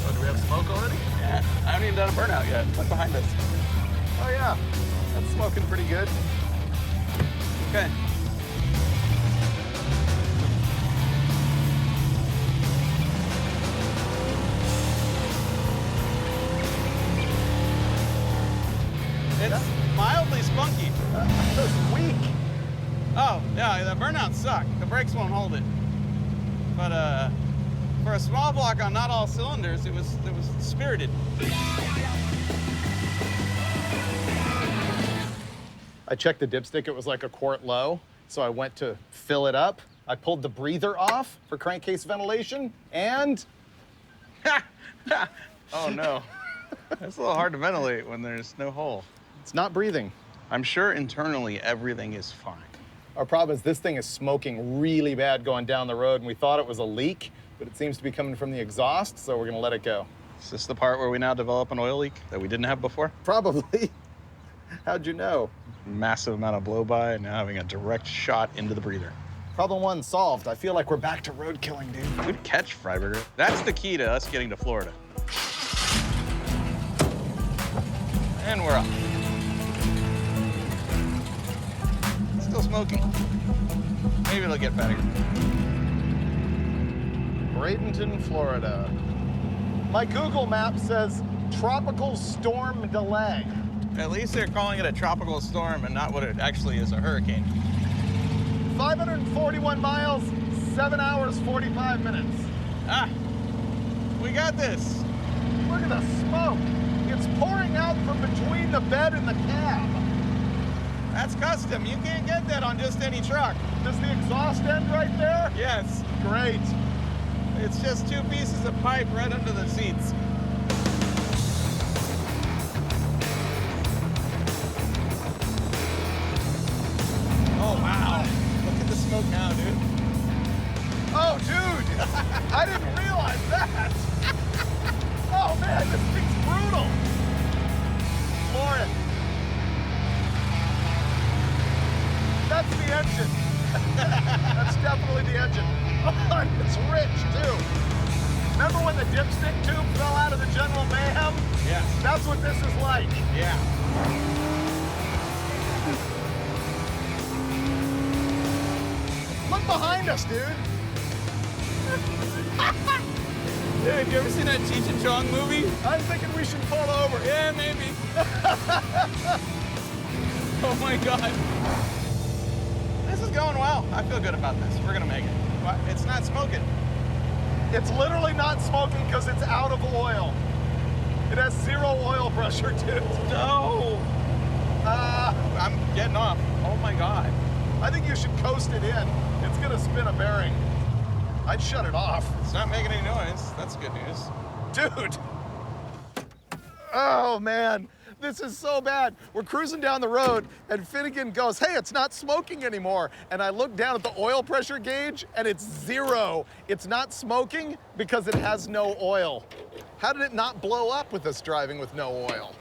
Oh, do we have smoke already? Yeah. I haven't even done a burnout yet. Look behind us. Oh yeah, that's smoking pretty good. Okay. It's mildly spunky. That's weak. Oh, yeah, the burnouts suck. The brakes won't hold it. But for a small block on not all cylinders, it was spirited. I checked the dipstick, it was like a quart low, so I went to fill it up. I pulled the breather off for crankcase ventilation, and Oh no. It's a little hard to ventilate when there's no hole. it's not breathing. I'm sure internally everything is fine. Our problem is this thing is smoking really bad going down the road, and we thought it was a leak, but it seems to be coming from the exhaust, so we're gonna let it go. Is this the part where we now develop an oil leak that we didn't have before? Probably. How'd you know? Massive amount of blow-by and now having a direct shot into the breather. Problem 1 solved. I feel like we're back to road killing, dude. Good catch, Freiburger. That's the key to us getting to Florida. And we're up. Still smoking. Maybe it'll get better. Bradenton, Florida. My Google map says tropical storm delay. At least they're calling it a tropical storm and not what it actually is, a hurricane. 541 miles, 7 hours, 45 minutes. Ah, we got this. Look at the smoke. It's pouring out from between the bed and the cab. That's custom. You can't get that on just any truck. Does the exhaust end right there? Yes, Great. it's just 2 pieces of pipe right under the seats. Oh, wow. Look at the smoke now, dude. Oh, dude. I didn't realize that. Oh, man, this thing's brutal. Floor it. That's the engine. That's definitely the engine. Oh, it's rich, too. Remember when the dipstick tube fell out of the General Mayhem? Yes. That's what this is like. Yeah. Look behind us, dude. Dude, you ever seen that Cheech and Chong movie? I'm thinking we should pull over. Yeah, maybe. Oh my God. This is going well. I feel good about this. We're gonna make it. But it's not smoking. It's literally not smoking because it's out of oil. It has 0 oil pressure, dude. No. I'm getting off. Oh my God. I think you should coast it in. It's gonna spin a bearing. I'd shut it off. It's not making any noise. That's good news. Dude. Oh, man. This is so bad. We're cruising down the road, and Finnegan goes, hey, it's not smoking anymore. And I look down at the oil pressure gauge, and it's 0. It's not smoking because it has no oil. How did it not blow up with us driving with no oil?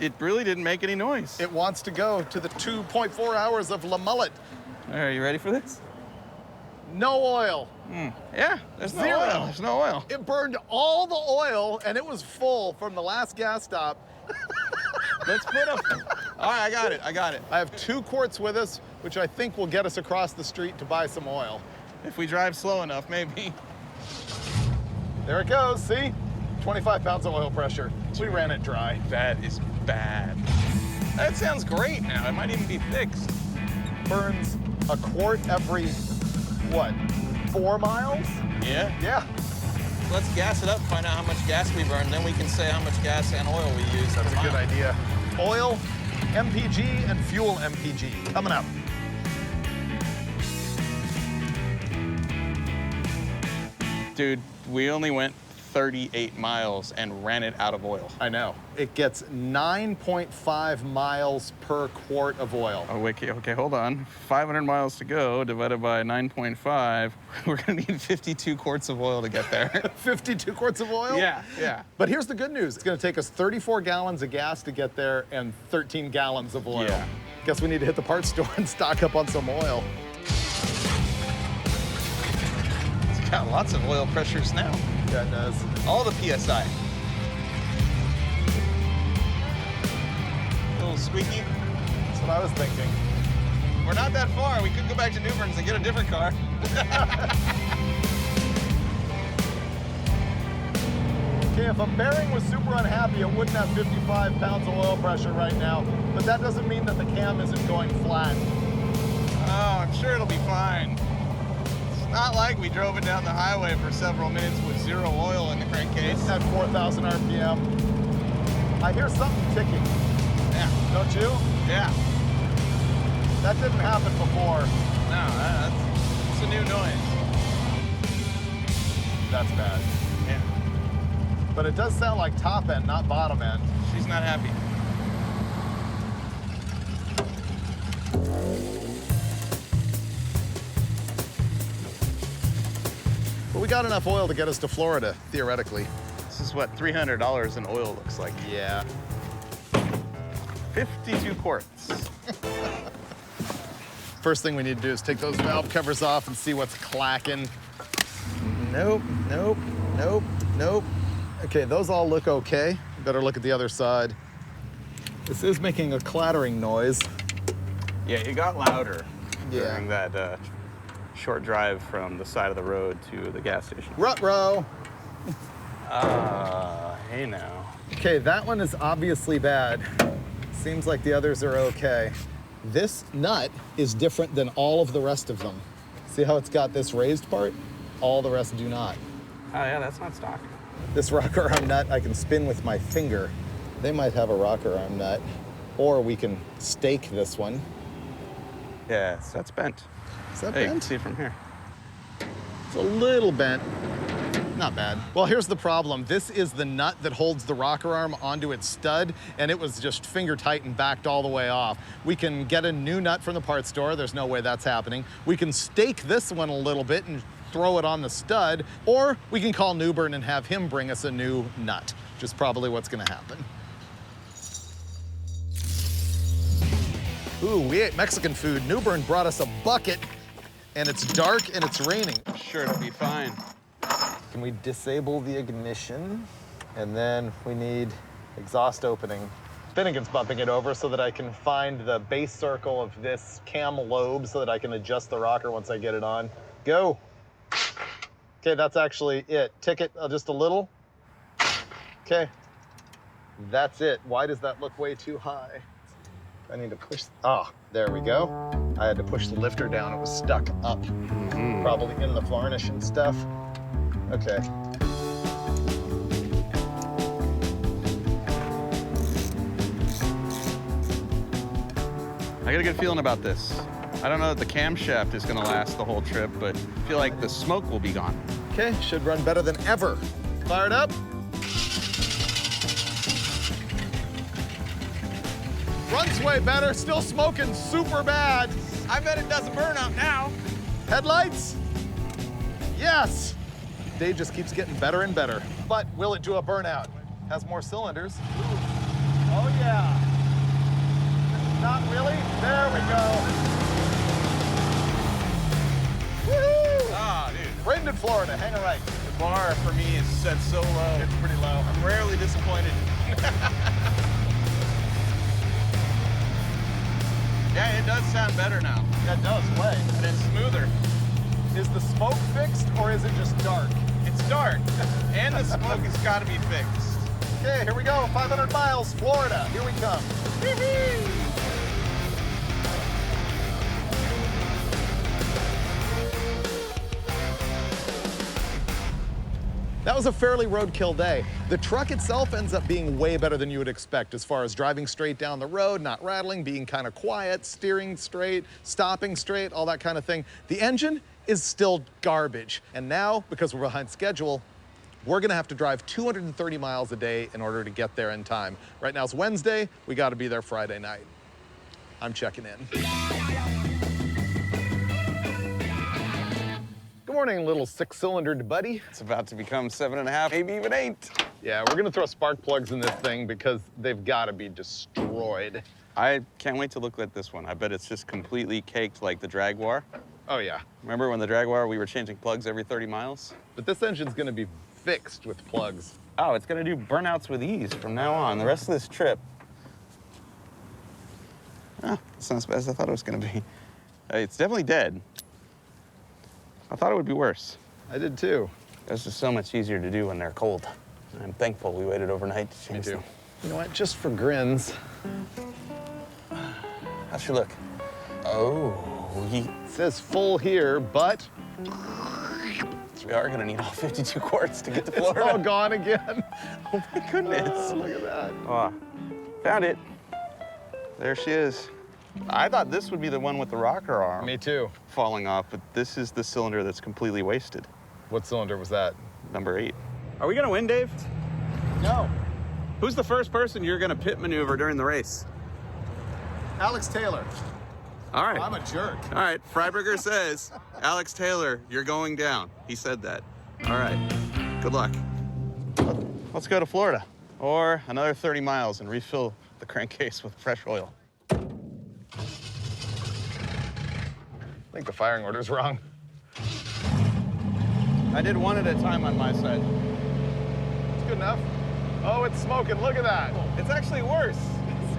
It really didn't make any noise. It wants to go to the 2.4 hours of LeMullet. Are you ready for this? No oil. Yeah, there's no 0. oil. There's no oil. It burned all the oil, and it was full from the last gas stop. Let's put a... All right, I got it. I got it. I have 2 quarts with us, which I think will get us across the street to buy some oil. If we drive slow enough, maybe. There it goes, see? 25 pounds of oil pressure. We ran it dry. That is bad. That sounds great now. It might even be fixed. Burns a quart every, what, 4 miles? Yeah. Yeah. Let's gas it up, find out how much gas we burn, then we can say how much gas and oil we use. That's a good idea. Oil, MPG, and fuel MPG. Coming up. Dude, we only went 38 miles and ran it out of oil. I know. It gets 9.5 miles per quart of oil. Oh, wait, okay, hold on. 500 miles to go divided by 9.5. We're gonna need 52 quarts of oil to get there. 52 quarts of oil? Yeah. But here's the good news. It's gonna take us 34 gallons of gas to get there and 13 gallons of oil. Yeah. Guess we need to hit the parts store and stock up on some oil. It's got lots of oil pressures now. Yeah, it does. All the PSI. A little squeaky. That's what I was thinking. We're not that far. We could go back to Newbert's and get a different car. Okay, if a bearing was super unhappy, it wouldn't have 55 pounds of oil pressure right now, but that doesn't mean that the cam isn't going flat. Oh, I'm sure it'll be fine. It's not like we drove it down the highway for several minutes with zero oil in the crankcase. At 4,000 RPM. I hear something ticking. Yeah. Don't you? Yeah. That didn't happen before. No, that's a new noise. That's bad. Yeah. But it does sound like top end, not bottom end. She's not happy. But we got enough oil to get us to Florida, theoretically. This is what $300 in oil looks like. Yeah. 52 quarts. First thing we need to do is take those valve covers off and see what's clacking. Nope, nope, nope, nope. Okay, those all look okay. Better look at the other side. This is making a clattering noise. Yeah, it got louder Yeah. during that short drive from the side of the road to the gas station. Ruh-roh. Hey now. Okay, that one is obviously bad. Seems like the others are okay. This nut is different than all of the rest of them. See how it's got this raised part? All the rest do not. Oh yeah, that's not stock. This rocker arm nut I can spin with my finger. They might have a rocker arm nut. Or we can stake this one. Yes, that's bent. Is that Hey, you can bent? see it from here. It's a little bent. Not bad. Well, here's the problem. This is the nut that holds the rocker arm onto its stud, and it was just finger tight and backed all the way off. We can get a new nut from the parts store. There's no way that's happening. We can stake this one a little bit and throw it on the stud, or we can call Newbern and have him bring us a new nut, which is probably what's gonna happen. Ooh, we ate Mexican food. Newbern brought us a bucket, and it's dark and it's raining. Sure, it'll be fine. Can we disable the ignition? And then we need exhaust opening. Finnegan's bumping it over so that I can find the base circle of this cam lobe so that I can adjust the rocker once I get it on. Go. Okay, that's actually it. Tick it just a little. Okay, that's it. Why does that look way too high? I need to push, there we go. I had to push the lifter down, it was stuck up. Probably in the varnish and stuff. Okay. I got a good feeling about this. I don't know that the camshaft is gonna last the whole trip, but I feel like the smoke will be gone. Okay, should run better than ever. Fired up. Runs way better, still smoking super bad. I bet it does a burnout now. Headlights? Yes. Day just keeps getting better and better. But will it do a burnout? Has more cylinders. Oh yeah. Not really. There we go. Woohoo! Ah, dude. Bradenton, Florida, hang a right. The bar for me is set so low. It's pretty low. I'm rarely disappointed. Yeah, it does sound better now. That does, way. And it's smoother. Is the smoke fixed or is it just dark? It's dark, and the smoke has got to be fixed. Okay, here we go. 500 miles, Florida. Here we come. That was a fairly roadkill day. The truck itself ends up being way better than you would expect as far as driving straight down the road, not rattling, being kind of quiet, steering straight, stopping straight, all that kind of thing. The engine is still garbage. And now, because we're behind schedule, we're gonna have to drive 230 miles a day in order to get there in time. Right now it's Wednesday, we gotta be there Friday night. I'm checking in. Good morning, little six-cylindered buddy. It's about to become 7.5, maybe even 8. Yeah, we're gonna throw spark plugs in this thing because they've gotta be destroyed. I can't wait to look at this one. I bet it's just completely caked like the Jaguar. Oh, yeah. Remember when the Jaguar, we were changing plugs every 30 miles? But this engine's gonna be fixed with plugs. Oh, it's gonna do burnouts with ease from now on. The rest of this trip. Oh, it's not as bad as I thought it was gonna be. It's definitely dead. I thought it would be worse. I did too. It's just so much easier to do when they're cold. And I'm thankful we waited overnight to change them. You know what, just for grins. How's she look? Oh, It says full here, but so we are gonna need all 52 quarts to get to it's Florida. all gone again. Oh my goodness. Oh, look at that. Oh, found it. There she is. I thought this would be the one with the rocker arm. Me too. Falling off, but this is the cylinder that's completely wasted. What cylinder was that? Number 8. Are we gonna win, Dave? No. Who's the first person you're gonna pit maneuver during the race? Alex Taylor. All right. I'm a jerk. All right, Freiburger says, Alex Taylor, you're going down. He said that. All right, good luck. Let's go to Florida. Or another 30 miles and refill the crankcase with fresh oil. I think the firing order's wrong. I did one at a time on my side. It's good enough. Oh, it's smoking. Look at that. It's actually worse.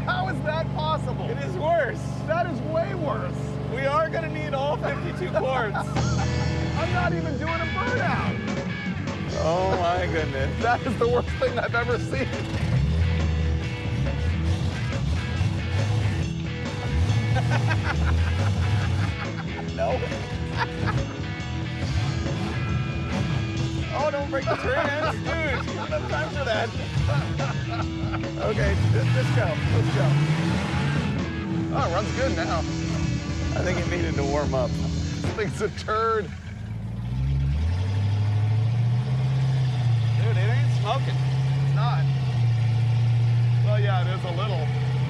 How is that possible? It is worse. That is way worse. We are gonna need all 52 quarts. I'm not even doing a burnout. Oh my goodness. That is the worst thing I've ever seen. No. Oh, don't break the trans. Dude, you don't have time for that. Okay, let's go. Let's go. Oh, it runs good now. I think it needed to warm up. This thing's a turd. Dude, it ain't smoking. It's not. Well, yeah, it is a little.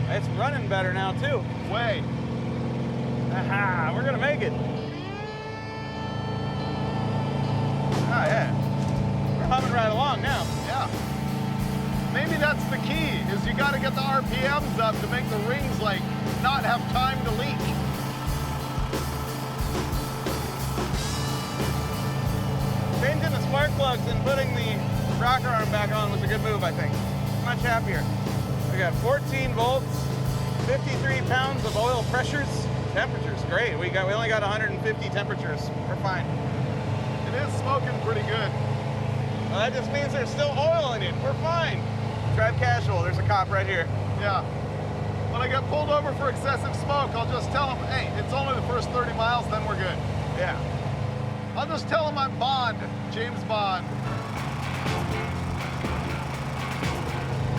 It's running better now, too. Way. Aha, we're gonna make it. Oh, yeah. We're humming right along now. Yeah. Maybe that's the key, is you gotta get the RPMs up to make the rings, like, not have time to leak. Changing the spark plugs and putting the rocker arm back on was a good move, I think. Much happier. We got 14 volts, 53 pounds of oil pressures. Temperatures, great. We only got 150 temperatures. We're fine. It is smoking pretty good. Well, that just means there's still oil in it. We're fine. Drive casual. There's a cop right here. Yeah. When I get pulled over for excessive smoke, I'll just tell him, hey, it's only the first 30 miles, then we're good. Yeah. I'll just tell him I'm Bond, James Bond.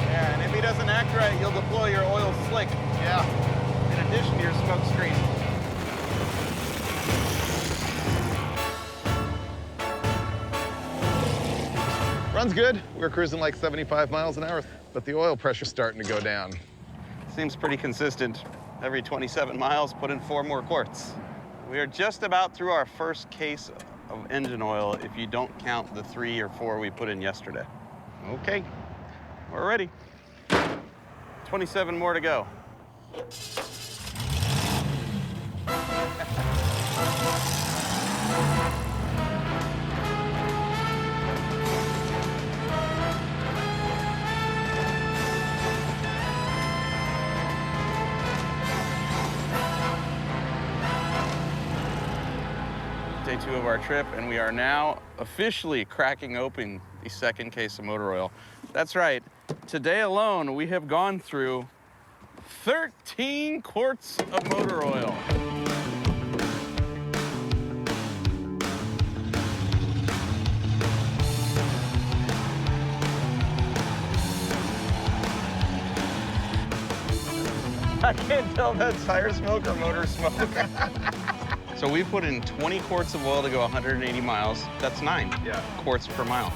Yeah, and if he doesn't act right, you'll deploy your oil slick Yeah. in addition to your smoke screen. Runs good. We're cruising like 75 miles an hour, but the oil pressure's starting to go down. Seems pretty consistent. Every 27 miles, put in 4 more quarts. We are just about through our first case of engine oil if you don't count the 3 or 4 we put in yesterday. Okay, we're ready. 27 more to go. Day 2 of our trip, and we are now officially cracking open the second case of motor oil. That's right. Today alone, we have gone through 13 quarts of motor oil. I can't tell if that's tire smoke or motor smoke. So we put in 20 quarts of oil to go 180 miles. That's 9 quarts per mile.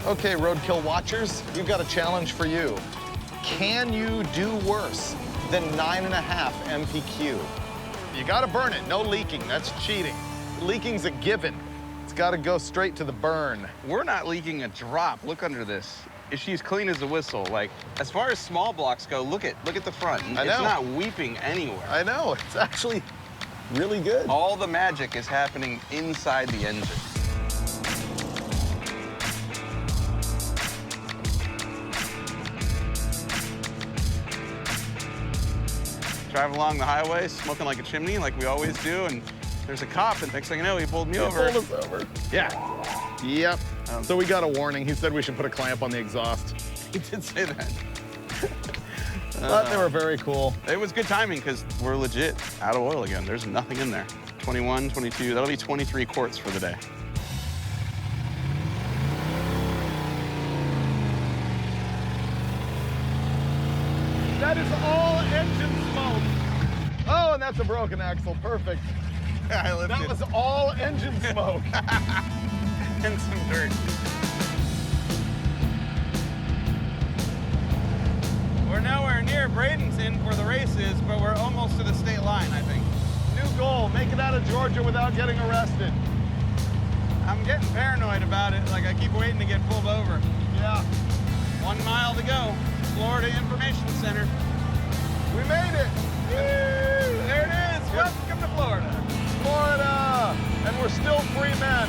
Okay, Roadkill watchers, we've got a challenge for you. Can you do worse than 9.5 MPQ? You gotta burn it, no leaking, that's cheating. Leaking's a given. It's gotta go straight to the burn. We're not leaking a drop. Look under this. She's clean as a whistle. Like, as far as small blocks go, look at the front. I know. It's not weeping anywhere. I know, it's actually really good. All the magic is happening inside the engine. Drive along the highway, smoking like a chimney, like we always do, and there's a cop, and next thing you know, he pulled me over. Pulled us over. Yeah. Yep. So we got a warning. He said we should put a clamp on the exhaust. He did say that. But they were very cool. It was good timing because we're legit out of oil again. There's nothing in there. 21, 22, that'll be 23 quarts for the day. That is all engine smoke. Oh, and that's a broken axle. Perfect. That was all engine smoke. And some dirt. We're nowhere near Bradenton for the races, but we're almost to the state line, I think. New goal, make it out of Georgia without getting arrested. I'm getting paranoid about it. Like, I keep waiting to get pulled over. Yeah. 1 mile to go. Florida Information Center. We made it. Woo! There it is. Welcome to Florida. Florida. And we're still free men.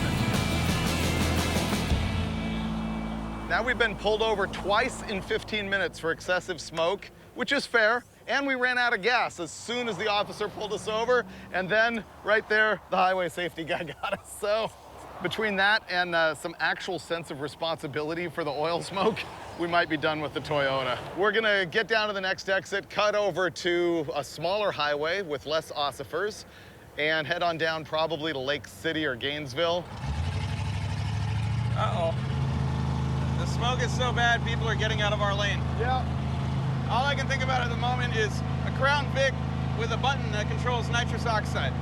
Now we've been pulled over twice in 15 minutes for excessive smoke, which is fair. And we ran out of gas as soon as the officer pulled us over. And then right there, the highway safety guy got us. So between that and some actual sense of responsibility for the oil smoke, we might be done with the Toyota. We're gonna get down to the next exit, cut over to a smaller highway with less ossifers, and head on down probably to Lake City or Gainesville. Uh-oh. The smoke is so bad, people are getting out of our lane. Yeah. All I can think about at the moment is a Crown Vic with a button that controls nitrous oxide.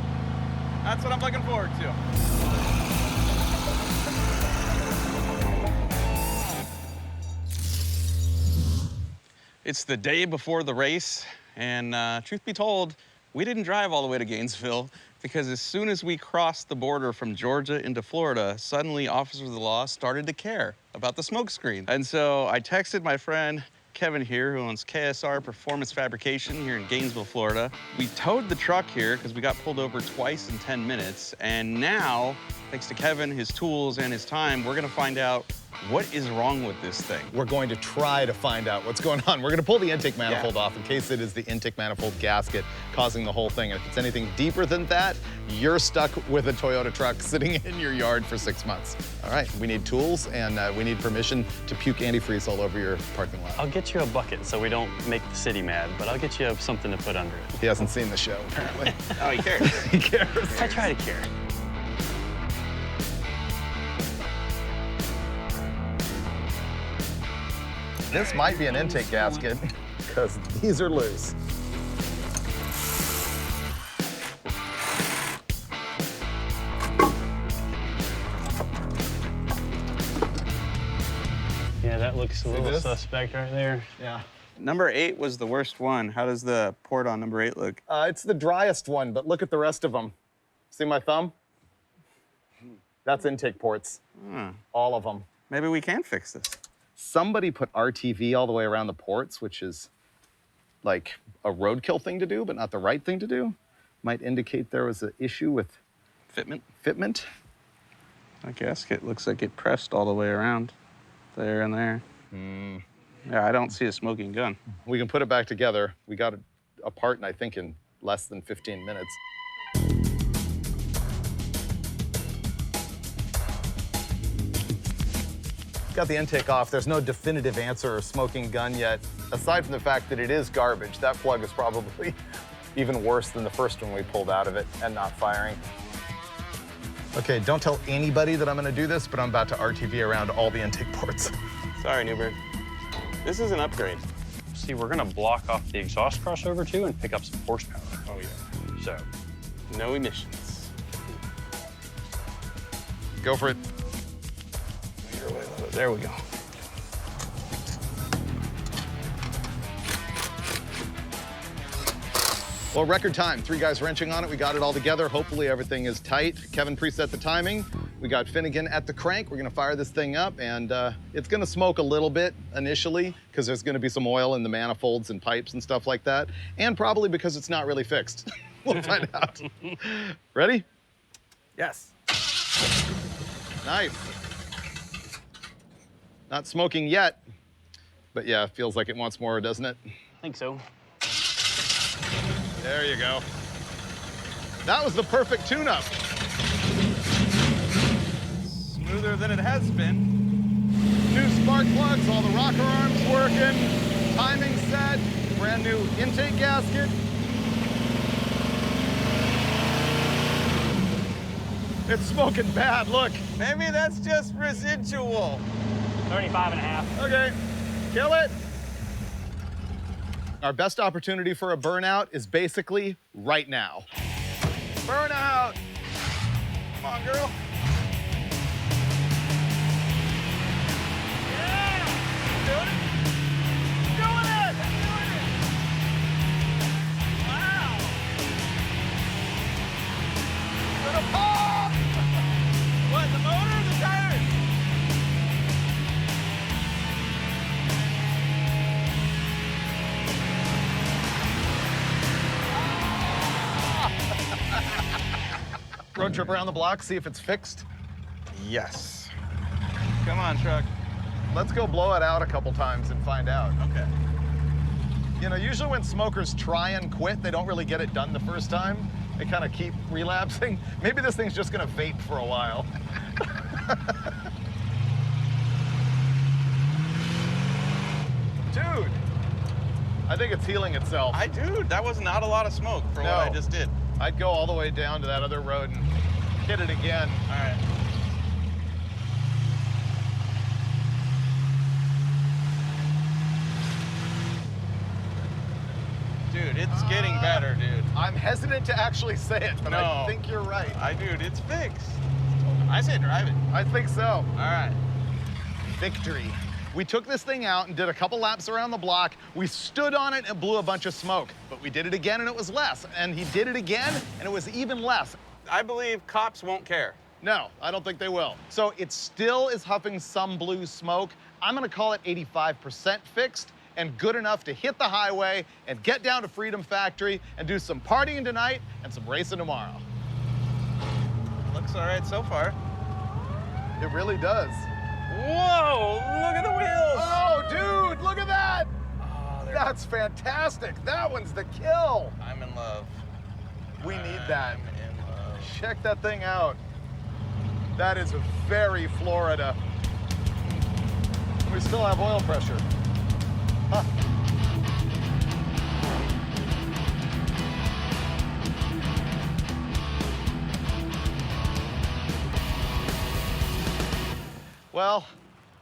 That's what I'm looking forward to. It's the day before the race, and truth be told, we didn't drive all the way to Gainesville because as soon as we crossed the border from Georgia into Florida, suddenly officers of the law started to care about the smoke screen. And so I texted my friend Kevin here, who owns KSR Performance Fabrication here in Gainesville, Florida. We towed the truck here because we got pulled over twice in 10 minutes. And now, thanks to Kevin, his tools, and his time, we're gonna find out what is wrong with this thing. We're going to try to find out what's going on. We're gonna pull the intake manifold off in case it is the intake manifold gasket causing the whole thing. And if it's anything deeper than that, you're stuck with a Toyota truck sitting in your yard for 6 months. All right, we need tools and we need permission to puke antifreeze all over your parking lot. I'll get you a bucket so we don't make the city mad, but I'll get you something to put under it. He hasn't seen the show, apparently. Oh, he cares. He cares. I try to care. This might be an intake gasket because these are loose. Yeah, that looks a little this? suspect right there. Yeah. Number 8 was the worst one. How does the port on number 8 look? It's the driest one, but look at the rest of them. See my thumb? That's intake ports. All of them. Maybe we can fix this. Somebody put RTV all the way around the ports, which is like a roadkill thing to do, but not the right thing to do. Might indicate there was an issue with Fitment? fitment. That gasket looks like it pressed all the way around. There and there. Yeah, I don't see a smoking gun. We can put it back together. We got it apart, and I think in less than 15 minutes. Got the intake off. There's no definitive answer or smoking gun yet, aside from the fact that it is garbage. That plug is probably even worse than the first one we pulled out of it and not firing. Okay, don't tell anybody that I'm gonna do this, but I'm about to RTV around all the intake ports. Sorry, Newbert. This is an upgrade. See, we're gonna block off the exhaust crossover too and pick up some horsepower. Oh, yeah. So, No emissions. Go for it. There we go. Well, record time. 3 guys wrenching on it. We got it all together. Hopefully everything is tight. Kevin preset the timing. We got Finnegan at the crank. We're gonna fire this thing up, and it's gonna smoke a little bit initially because there's gonna be some oil in the manifolds and pipes and stuff like that, and probably because it's not really fixed. We'll find out. Ready? Yes. Nice. Not smoking yet, but yeah, feels like it wants more, doesn't it? I think so. There you go. That was the perfect tune-up. Smoother than it has been. New spark plugs, all the rocker arms working, timing set, brand new intake gasket. It's smoking bad, look. Maybe that's just residual. 35.5. Okay, kill it. Our best opportunity for a burnout is basically right now. Burnout. Come on, girl. What, the motor or the tires? Road trip around the block, see if it's fixed. Yes. Come on, truck. Let's go blow it out a couple times and find out. Okay. You know, usually when smokers try and quit, they don't really get it done the first time. They kind of keep relapsing. Maybe this thing's just gonna vape for a while. Dude, I think it's healing itself. Dude, that was not a lot of smoke for what I just did. I'd go all the way down to that other road and hit it again. All right. Dude, it's getting better, dude. I'm hesitant to actually say it, but I No. think you're right. Dude, it's fixed. I say drive it. I think so. All right. Victory. We took this thing out and did a couple laps around the block. We stood on it and blew a bunch of smoke, but we did it again and it was less. And he did it again and it was even less. I believe cops won't care. No, I don't think they will. So it still is huffing some blue smoke. I'm gonna call it 85% fixed and good enough to hit the highway and get down to Freedom Factory and do some partying tonight and some racing tomorrow. Looks all right so far. It really does. Whoa, look at the wheels. Oh, dude, look at that. Oh, That's fantastic. That one's the kill. I'm in love. We need that. I'm in love. Check that thing out. That is very Florida. We still have oil pressure. Huh. Well,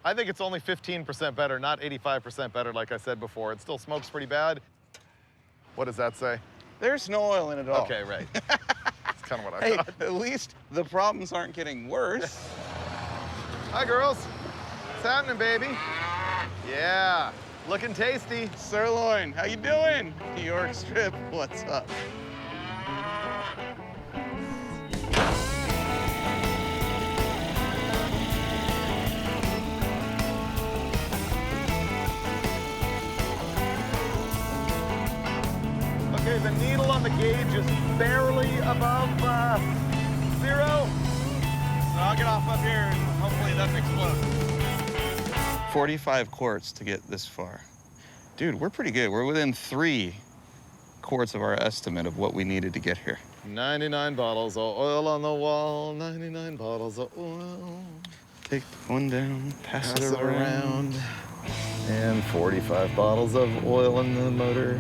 I think it's only 15% better, not 85% better, like I said before. It still smokes pretty bad. What does that say? There's no oil in it at all. Okay, right. That's kind of what I Hey, thought. at least the problems aren't getting worse. Hi, girls. What's happening, baby? Yeah, looking tasty. Sirloin, how you doing? New York strip, what's up? Okay, the needle on the gauge is barely above 0. So I'll get off up here and hopefully it doesn't explode. 45 quarts to get this far. Dude, we're pretty good. We're within 3 quarts of our estimate of what we needed to get here. 99 bottles of oil on the wall, 99 bottles of oil. Take one down, pass Pass it around. And 45 bottles of oil in the motor.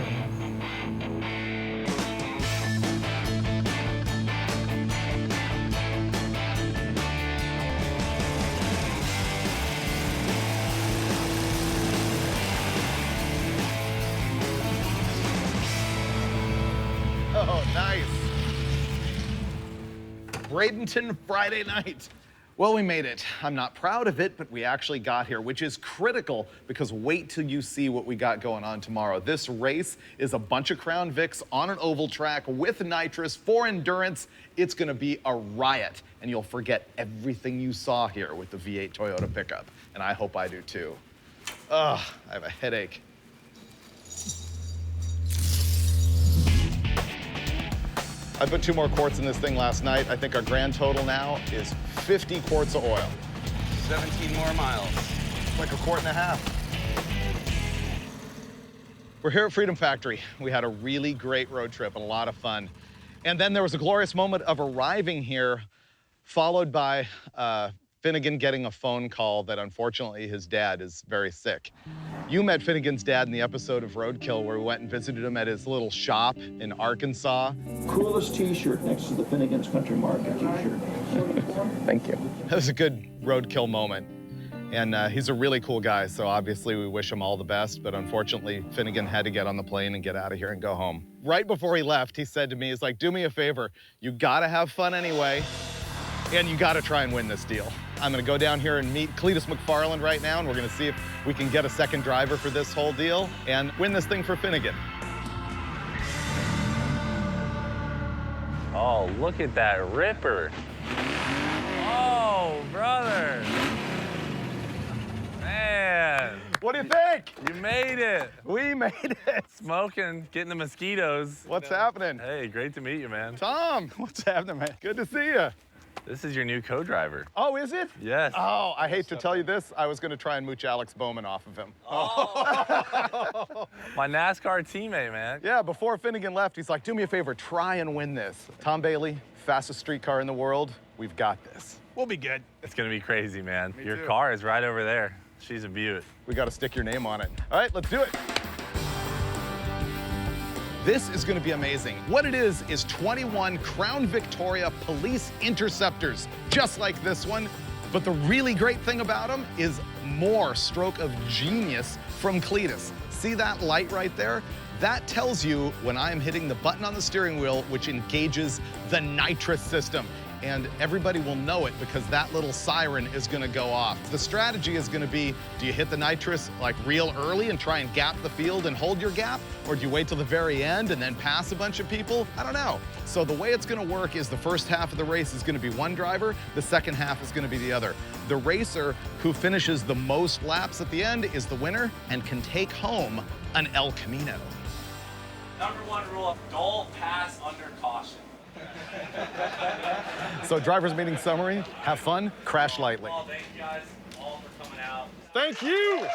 Oh, nice. Bradenton Friday night. Well, we made it. I'm not proud of it, but we actually got here, which is critical because wait till you see what we got going on tomorrow. This race is a bunch of Crown Vics on an oval track with nitrous for endurance. It's gonna be a riot, and you'll forget everything you saw here with the V8 Toyota pickup, and I hope I do too. Ugh, I have a headache. I put 2 more quarts in this thing last night. I think our grand total now is 50 quarts of oil. 17 more miles. Like a quart and a half. We're here at Freedom Factory. We had a really great road trip and a lot of fun. And then there was a glorious moment of arriving here, followed by Finnegan getting a phone call that unfortunately his dad is very sick. You met Finnegan's dad in the episode of Roadkill where we went and visited him at his little shop in Arkansas. Coolest t-shirt next to the Finnegan's Country Market t-shirt. Thank you. That was a good Roadkill moment. And he's a really cool guy, so obviously we wish him all the best, but unfortunately Finnegan had to get on the plane and get out of here and go home. Right before he left, he said to me, he's like, do me a favor, you gotta have fun anyway, and you gotta try and win this deal. I'm gonna go down here and meet Cleetus McFarland right now, and we're gonna see if we can get a second driver for this whole deal and win this thing for Finnegan. Oh, look at that ripper. Oh, brother. Man. What do you think? You made it. We made it. Smoking, getting the mosquitoes. What's happening? Hey, great to meet you, man. Tom. What's happening, man? Good to see you. This is your new co-driver. Oh, is it? Yes. Oh, I hate to tell you this. I was going to try and mooch Alex Bowman off of him. Oh. My NASCAR teammate, man. Yeah, before Finnegan left, he's like, do me a favor, try and win this. Tom Bailey, fastest street car in the world. We've got this. We'll be good. It's going to be crazy, man. Me Your too. car is right over there. She's a beaut. We got to stick your name on it. All right, let's do it. This is going to be amazing. What it is 21 Crown Victoria police interceptors, just like this one. But the really great thing about them is more stroke of genius from Cleetus. See that light right there? That tells you when I am hitting the button on the steering wheel, which engages the nitrous system. And everybody will know it because that little siren is gonna go off. The strategy is gonna be, do you hit the nitrous like real early and try and gap the field and hold your gap? Or do you wait till the very end and then pass a bunch of people? I don't know. So the way it's gonna work is the first half of the race is gonna be one driver, the second half is gonna be the other. The racer who finishes the most laps at the end is the winner and can take home an El Camino. #1 rule, don't pass under caution. So driver's meeting summary, have fun, crash lightly. Well, thank you guys all for coming out. Thank you.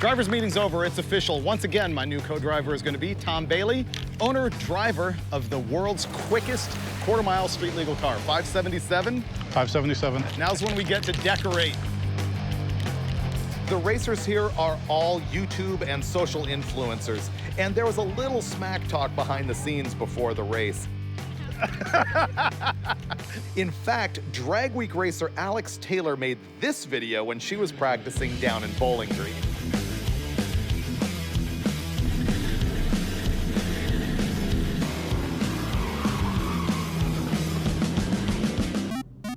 Driver's meeting's over, it's official. Once again, my new co-driver is gonna be Tom Bailey, owner, driver of the world's quickest quarter-mile street legal car, 577. 577. Now's when we get to decorate. The racers here are all YouTube and social influencers, and there was a little smack talk behind the scenes before the race. In fact, Drag Week racer Alex Taylor made this video when she was practicing down in Bowling Green.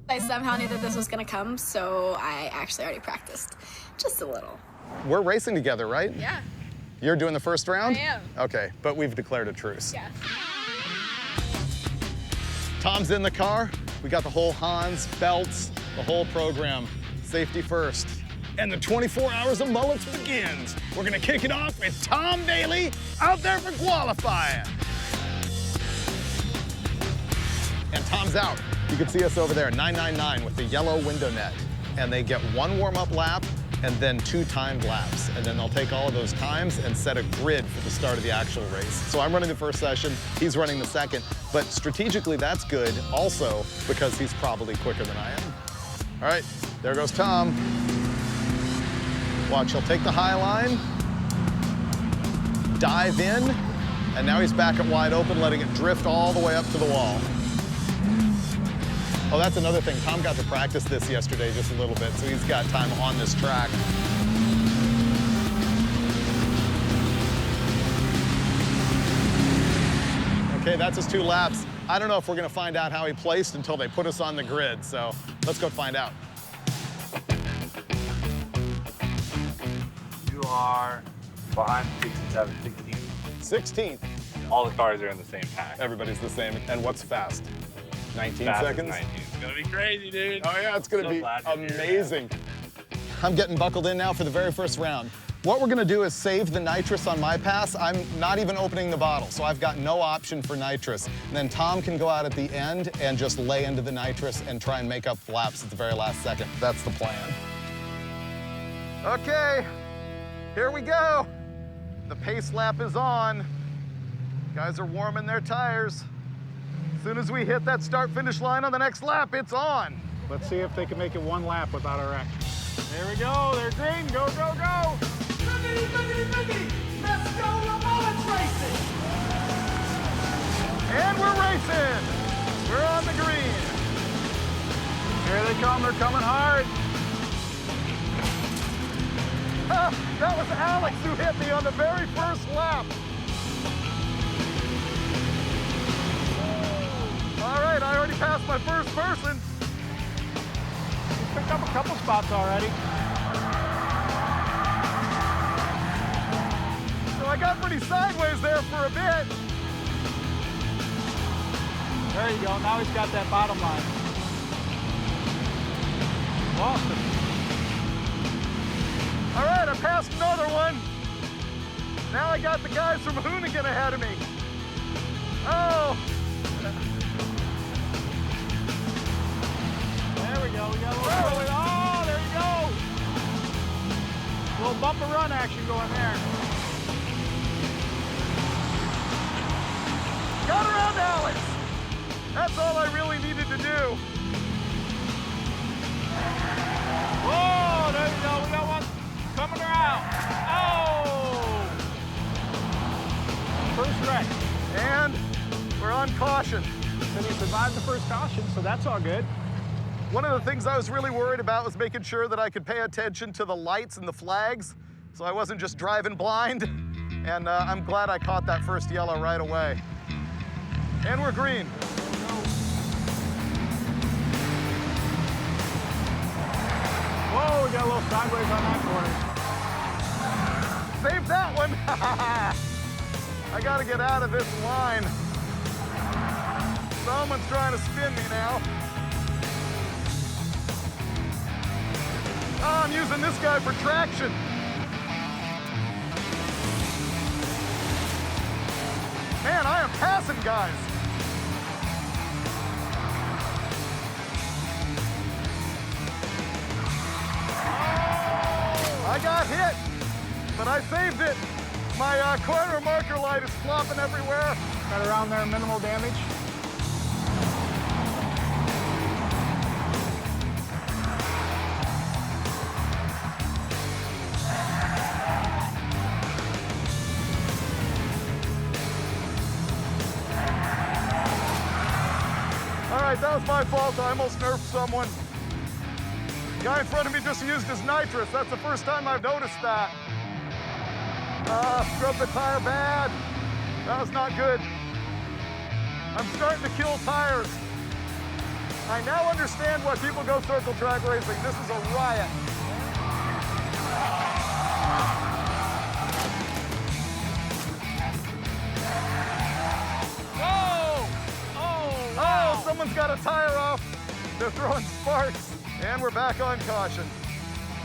I somehow knew that this was gonna come, so I actually already practiced. Just a little. We're racing together, right? Yeah. You're doing the first round? I am. Okay, but we've declared a truce. Yeah. Tom's in the car. We got the whole Hans, belts, the whole program. Safety first. And the 24 Hours of Mullets begins. We're gonna kick it off with Tom Bailey out there for qualifying. And Tom's out. You can see us over there, 999 with the yellow window net. And they get one warm-up lap and then 2 timed laps. And then they'll take all of those times and set a grid for the start of the actual race. So I'm running the first session, he's running the second. But strategically, that's good also because he's probably quicker than I am. All right, there goes Tom. Watch, he'll take the high line, dive in, and now he's back at wide open, letting it drift all the way up to the wall. Oh, that's another thing. Tom got to practice this yesterday just a little bit, so he's got time on this track. Okay, that's his 2 laps. I don't know if we're gonna find out how he placed until they put us on the grid, so let's go find out. You are behind 67, 16. 16th. All the cars are in the same pack. Everybody's the same. And what's fast? 19 Fast as seconds? 19. It's gonna be crazy, dude. Oh yeah, it's gonna So be glad you're here, amazing. I'm getting buckled in now for the very first round. What we're gonna do is save the nitrous on my pass. I'm not even opening the bottle, so I've got no option for nitrous. And then Tom can go out at the end and just lay into the nitrous and try and make up laps at the very last second. That's the plan. Okay, here we go. The pace lap is on. Guys are warming their tires. As soon as we hit that start-finish line on the next lap, it's on. Let's see if they can make it one lap without a wreck. There we go, they're green, go, go, go! Let's go LeMullets racing! And we're racing! We're on the green. Here they come, they're coming hard. That was Alex who hit me on the very first lap. All right, I already passed my first person. Picked up a couple spots already. So I got pretty sideways there for a bit. There you go, now he's got that bottom line. Awesome. All right, I passed another one. Now I got the guys from Hoonigan ahead of me. Oh. There we go, we got a little, oh, there you go. A little bump and run action going there. Got around Alex. That's all I really needed to do. Whoa, there you go, we got one coming around. Oh! First wreck. And we're on caution. So he survived the first caution, so that's all good. One of the things I was really worried about was making sure that I could pay attention to the lights and the flags, so I wasn't just driving blind. And I'm glad I caught that first yellow right away. And we're green. Whoa, we got a little sideways on that corner. Save that one. I gotta get out of this line. Someone's trying to spin me now. Oh, I'm using this guy for traction. Man, I am passing guys. I got hit, but I saved it. My corner marker light is flopping everywhere. Got around there, minimal damage. All right, that was my fault. I almost nerfed someone. The guy in front of me just used his nitrous. That's the first time I've noticed that. Scrubbed the tire bad. That was not good. I'm starting to kill tires. I now understand why people go circle track racing. This is a riot. Oh, someone's got a tire off. They're throwing sparks. And we're back on caution.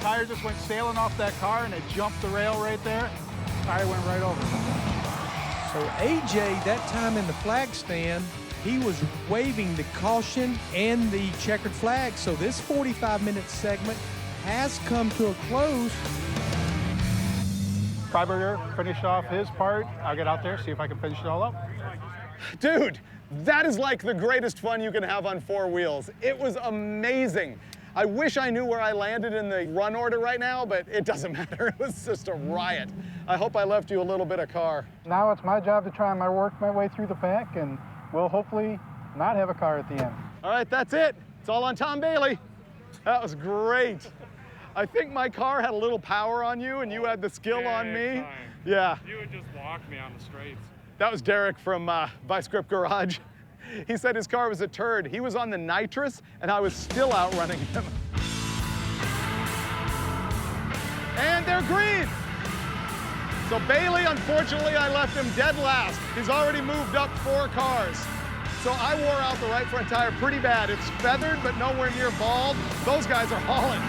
Tire just went sailing off that car and it jumped the rail right there. Tire went right over. So AJ, that time in the flag stand, he was waving the caution and the checkered flag. So this 45-minute segment has come to a close. Freiburger finished off his part. I'll get out there, see if I can finish it all up. Dude, that is like the greatest fun you can have on four wheels. It was amazing. I wish I knew where I landed in the run order right now, but it doesn't matter. It was just a riot. I hope I left you a little bit of car. Now it's my job to try and work my way through the pack, and we'll hopefully not have a car at the end. All right, that's it. It's all on Tom Bailey. That was great. I think my car had a little power on you, and you had the skill on me. Yeah. You would just walk me on the straights. That was Derek from Vice Grip Garage. He said his car was a turd. He was on the nitrous, and I was still outrunning him. And they're green. So Bailey, unfortunately, I left him dead last. He's already moved up 4 cars. So I wore out the right front tire pretty bad. It's feathered, but nowhere near bald. Those guys are hauling.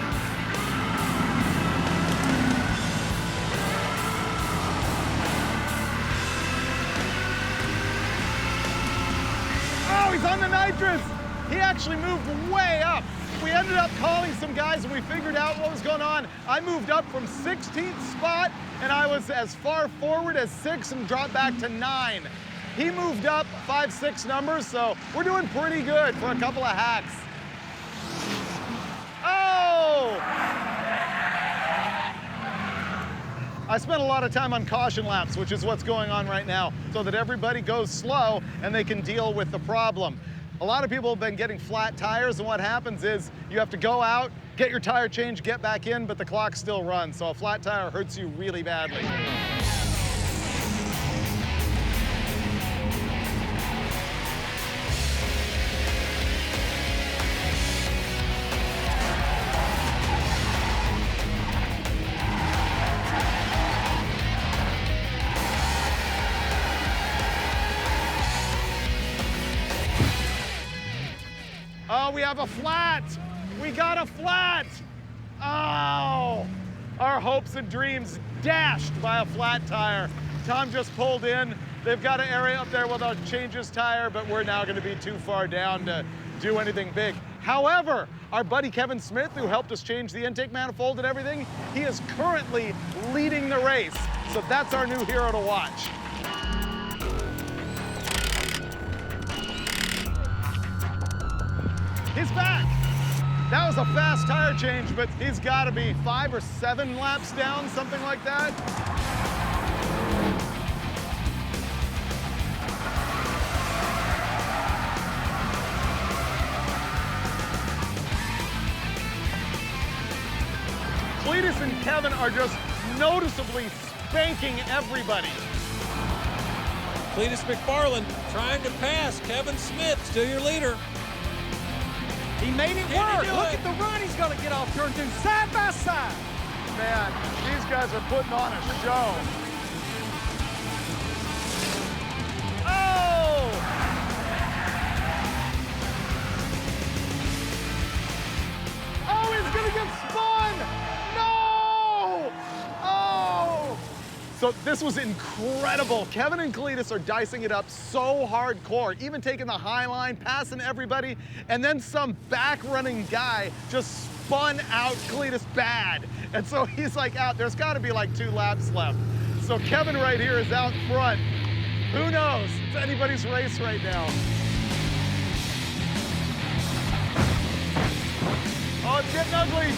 on the nitrous. He actually moved way up. We ended up calling some guys and we figured out what was going on. I moved up from 16th spot and I was as far forward as 6 and dropped back to 9. He moved up 5, 6 numbers, so we're doing pretty good for a couple of hacks. Oh! I spent a lot of time on caution laps, which is what's going on right now, so that everybody goes slow and they can deal with the problem. A lot of people have been getting flat tires, and what happens is you have to go out, get your tire changed, get back in, but the clock still runs, so a flat tire hurts you really badly. Oh, we have a flat. We got a flat. Oh, our hopes and dreams dashed by a flat tire. Tom just pulled in. They've got an area up there where they'll change his tire, but we're now going to be too far down to do anything big. However, our buddy Kevin Smith, who helped us change the intake manifold and everything, he is currently leading the race. So that's our new hero to watch. He's back. That was a fast tire change, but he's got to be 5 or 7 laps down, something like that. Cleetus and Kevin are just noticeably spanking everybody. Cleetus McFarland trying to pass Kevin Smith, still your leader. He made it work. Look at the run he's going to get off turn 2, side by side. Man, these guys are putting on a show. Oh! Oh, he's going to get spun! No! Oh! So this was incredible. Kevin and Cleetus are dicing it up so hardcore, even taking the high line, passing everybody, and then some back-running guy just spun out Cleetus bad. And so he's like out. There's got to be like 2 laps left. So Kevin right here is out front. Who knows? It's anybody's race right now. Oh, it's getting ugly.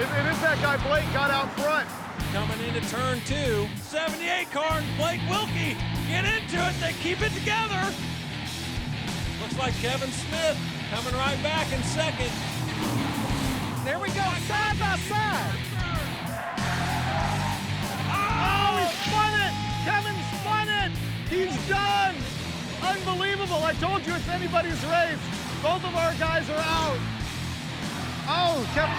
It is that guy Blake got out front. Coming into turn 2, 78 car, and Blake Wilkie get into it. They keep it together. Looks like Kevin Smith coming right back in second. There we go, side by side. Oh, he spun it! Kevin spun it! He's done! Unbelievable. I told you it's anybody's race. Both of our guys are out. Oh, Kevin,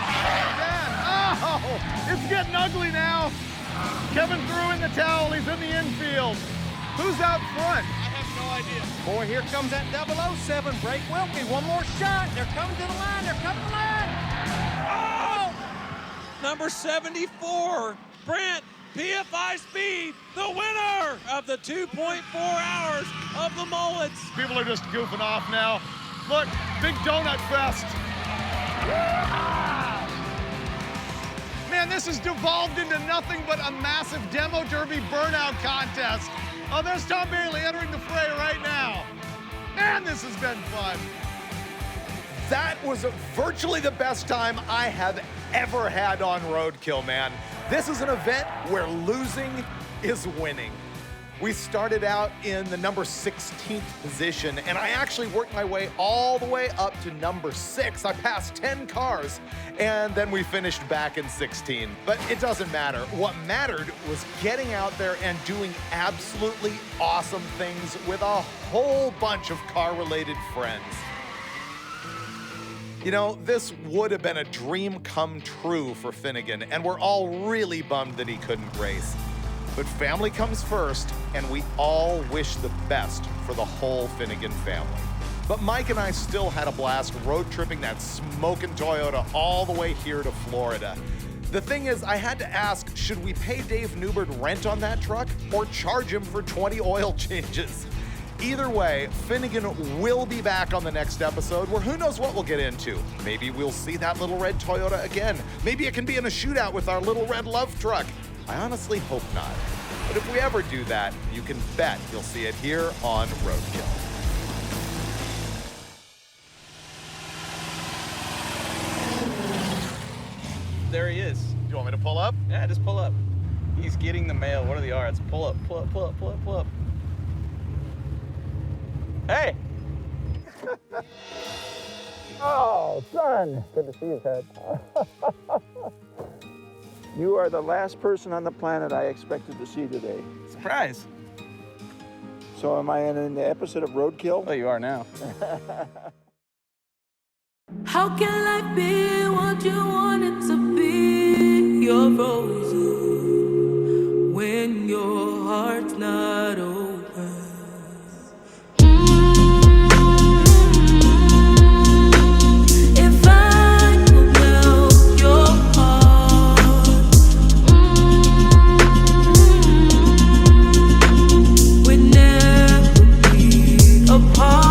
oh, it's getting ugly now. Kevin threw in the towel. He's in the infield. Who's out front? I have no idea. Boy, here comes that 007, Blake Wilkie. One more shot. They're coming to the line. They're coming to the line. Oh! Number 74, Brent PFI Speed, the winner of the 2.4 Hours of LeMullets. People are just goofing off now. Look, big donut fest. Man, this has devolved into nothing but a massive demo derby burnout contest. Oh, there's Tom Bailey entering the fray right now. Man, this has been fun. That was virtually the best time I have ever had on Roadkill, man. This is an event where losing is winning. We started out in the number 16th position, and I actually worked my way all the way up to number 6. I passed 10 cars, and then we finished back in 16. But it doesn't matter. What mattered was getting out there and doing absolutely awesome things with a whole bunch of car-related friends. You know, this would have been a dream come true for Finnegan, and we're all really bummed that he couldn't race. But family comes first, and we all wish the best for the whole Finnegan family. But Mike and I still had a blast road tripping that smoking Toyota all the way here to Florida. The thing is, I had to ask, should we pay Dave Newbert rent on that truck or charge him for 20 oil changes? Either way, Finnegan will be back on the next episode where who knows what we'll get into. Maybe we'll see that little red Toyota again. Maybe it can be in a shootout with our little red love truck. I honestly hope not. But if we ever do that, you can bet you'll see it here on Roadkill. There he is. You want me to pull up? Yeah, just pull up. He's getting the mail. What are the odds? Pull up, pull up, pull up, pull up, pull up. Hey! Oh, son. Good to see you, Ted. You are the last person on the planet I expected to see today. Surprise. So am I in the episode of Roadkill? Oh, you are now. How can life be what you want it to be? You're frozen when your heart's not open. If I could melt your heart, we'd never be apart.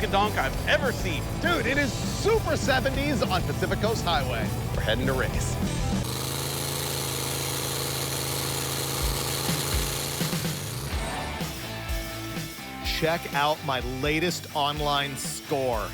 Donk I've ever seen. Dude, it is super 70s on Pacific Coast Highway. We're heading to race. Check out my latest online score.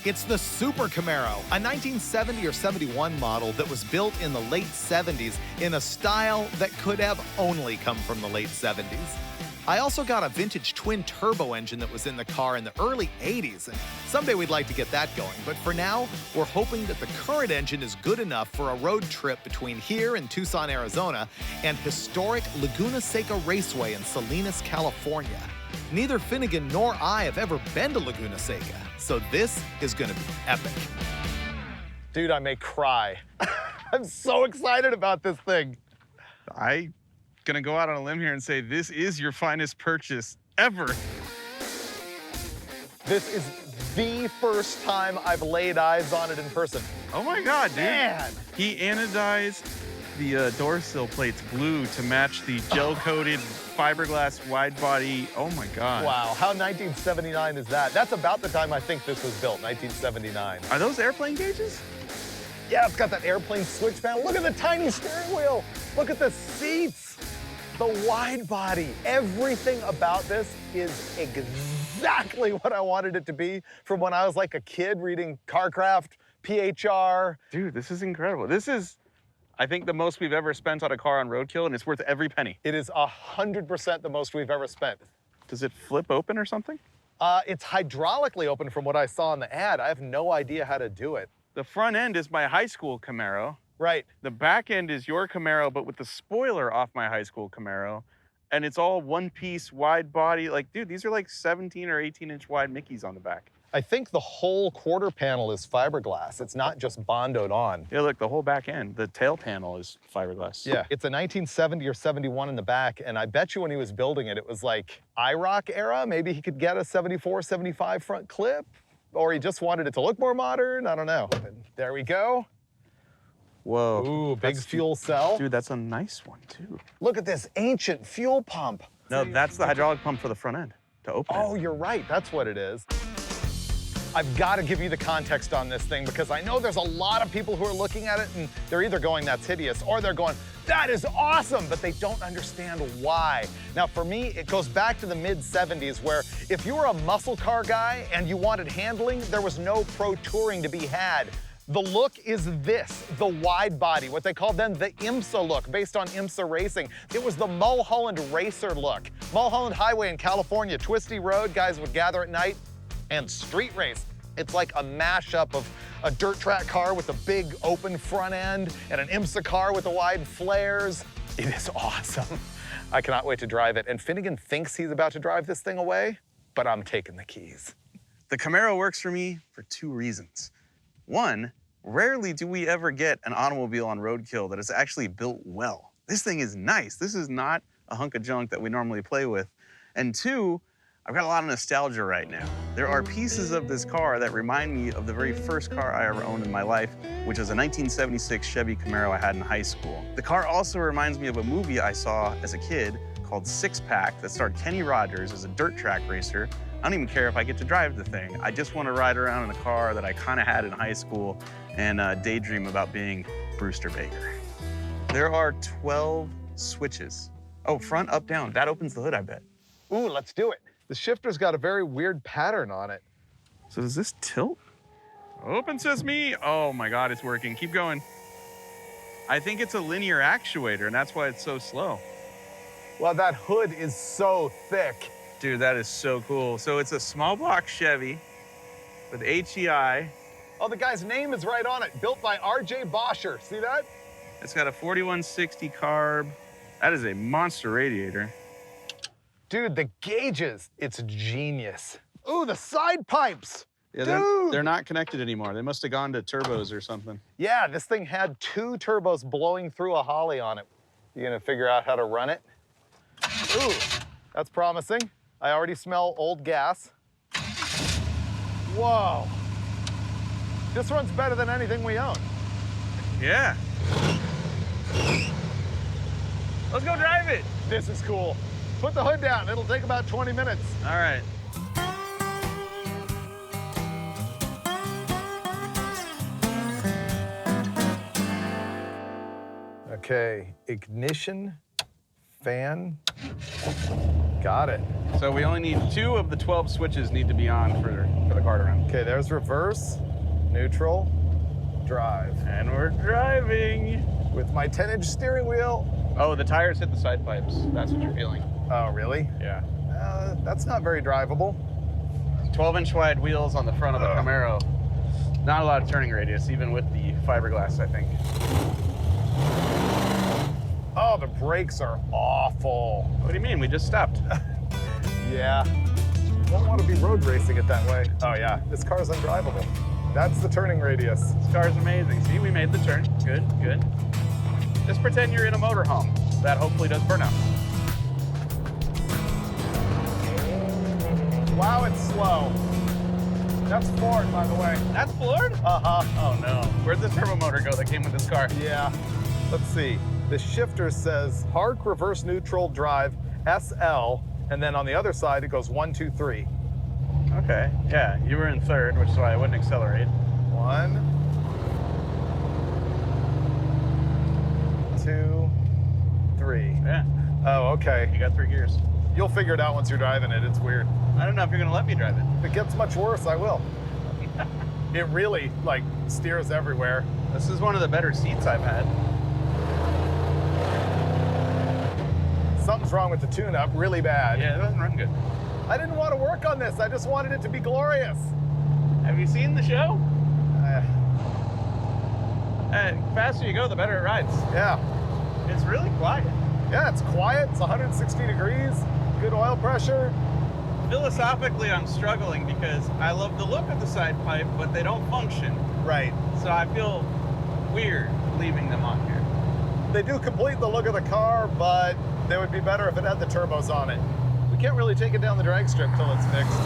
It's the Super Camaro, a 1970 or 71 model that was built in the late 70s in a style that could have only come from the late 70s. I also got a vintage twin turbo engine that was in the car in the early 80s, and someday we'd like to get that going. But for now, we're hoping that the current engine is good enough for a road trip between here and Tucson, Arizona, and historic Laguna Seca Raceway in Salinas, California. Neither Finnegan nor I have ever been to Laguna Seca, so this is gonna be epic. Dude, I may cry. I'm so excited about this thing. I'm gonna go out on a limb here and say this is your finest purchase ever. This is the first time I've laid eyes on it in person. Oh my God, dude. Man. He anodized the door sill plates blue to match the gel-coated fiberglass wide body. Oh my God. Wow, how 1979 is that? That's about the time I think this was built, 1979. Are those airplane gauges? Yeah, it's got that airplane switch panel. Look at the tiny steering wheel. Look at the seats. The wide body. Everything about this is exactly what I wanted it to be from when I was like a kid reading CarCraft, PHR. Dude, this is incredible. This is, I think, the most we've ever spent on a car on Roadkill, and it's worth every penny. It is 100% the most we've ever spent. Does it flip open or something? It's hydraulically open from what I saw in the ad. I have no idea how to do it. The front end is my high school Camaro. Right. The back end is your Camaro, but with the spoiler off my high school Camaro. And it's all one-piece wide body. Like, dude, these are like 17 or 18-inch wide Mickeys on the back. I think the whole quarter panel is fiberglass. It's not just bondoed on. Yeah, look, the whole back end, the tail panel is fiberglass. Yeah, it's a 1970 or 71 in the back, and I bet you when he was building it, it was like IROC era. Maybe he could get a 74, 75 front clip, or he just wanted it to look more modern. I don't know. And there we go. Whoa. Ooh, big fuel cell. Dude, that's a nice one, too. Look at this ancient fuel pump. No, that's the hydraulic pump for the front end to open it. Oh, you're right. That's what it is. I've got to give you the context on this thing because I know there's a lot of people who are looking at it and they're either going, that's hideous, or they're going, that is awesome, but they don't understand why. Now, for me, it goes back to the mid-70s where if you were a muscle car guy and you wanted handling, there was no pro touring to be had. The look is this, the wide body, what they called then the IMSA look, based on IMSA racing. It was the Mulholland Racer look. Mulholland Highway in California, twisty road, guys would gather at night and street race. It's like a mashup of a dirt track car with a big open front end and an IMSA car with the wide flares. It is awesome. I cannot wait to drive it. And Finnegan thinks he's about to drive this thing away, but I'm taking the keys. The Camaro works for me for two reasons. One, rarely do we ever get an automobile on Roadkill that is actually built well. This thing is nice. This is not a hunk of junk that we normally play with. And two, I've got a lot of nostalgia right now. There are pieces of this car that remind me of the very first car I ever owned in my life, which was a 1976 Chevy Camaro I had in high school. The car also reminds me of a movie I saw as a kid called Six Pack that starred Kenny Rogers as a dirt track racer. I don't even care if I get to drive the thing. I just want to ride around in a car that I kind of had in high school and daydream about being Brewster Baker. There are 12 switches. Oh, front, up, down. That opens the hood, I bet. Ooh, let's do it. The shifter's got a very weird pattern on it. So does this tilt? Open sesame. Oh my God, it's working. Keep going. I think it's a linear actuator, and that's why it's so slow. Well, that hood is so thick. Dude, that is so cool. So it's a small block Chevy with HEI. Oh, the guy's name is right on it. Built by R.J. Boscher. See that? It's got a 4160 carb. That is a monster radiator. Dude, the gauges, it's genius. Ooh, the side pipes. Yeah, Dude. They're not connected anymore. They must have gone to turbos or something. Yeah, this thing had 2 turbos blowing through a Holly on it. You gonna figure out how to run it? Ooh, that's promising. I already smell old gas. Whoa. This runs better than anything we own. Yeah. Let's go drive it. This is cool. Put the hood down. It'll take about 20 minutes. All right. Okay, ignition, fan. Got it. So we only need 2 of the 12 switches need to be on for the car to run. Okay, there's reverse, neutral, drive. And we're driving. With my 10-inch steering wheel. Oh, the tires hit the side pipes. That's what you're feeling. Oh, really? Yeah. That's not very drivable. 12-inch wide wheels on the front of the Camaro. Not a lot of turning radius, even with the fiberglass, I think. Oh, the brakes are awful. What do you mean? We just stopped. Yeah. Don't want to be road racing it that way. Oh, yeah. This car's undrivable. That's the turning radius. This car's amazing. See, we made the turn. Good, good. Just pretend you're in a motorhome. That hopefully does burnout. Wow, it's slow. That's Ford, by the way. That's Ford? Uh-huh. Oh, no. Where'd the turbo motor go that came with this car? Yeah. Let's see. The shifter says park, reverse, neutral, drive, SL, and then on the other side, it goes 1, 2, 3. Okay. Yeah, you were in third, which is why I wouldn't accelerate. 1, 2, 3. Yeah. Oh, okay. You got 3 gears. You'll figure it out once you're driving it. It's weird. I don't know if you're gonna let me drive it. If it gets much worse, I will. It really, like, steers everywhere. This is one of the better seats I've had. Something's wrong with the tune-up, really bad. Yeah, it doesn't run good. I didn't want to work on this. I just wanted it to be glorious. Have you seen the show? Faster you go, the better it rides. Yeah. It's really quiet. Yeah, it's quiet. It's 160 degrees. Good oil pressure. Philosophically, I'm struggling because I love the look of the side pipe, but they don't function. Right. So I feel weird leaving them on here. They do complete the look of the car, but they would be better if it had the turbos on it. We can't really take it down the drag strip till it's fixed.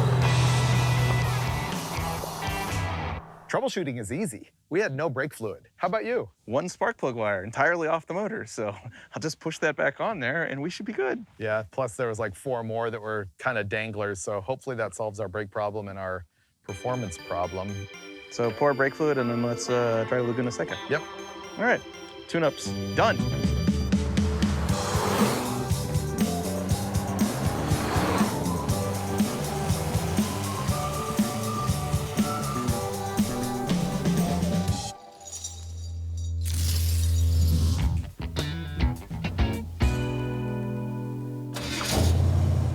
Troubleshooting is easy. We had no brake fluid. How about you? One spark plug wire entirely off the motor, so I'll just push that back on there and we should be good. Yeah, plus there was like 4 more that were kind of danglers, so hopefully that solves our brake problem and our performance problem. So pour brake fluid and then let's try Laguna Seca. Yep. All right, tune-ups done.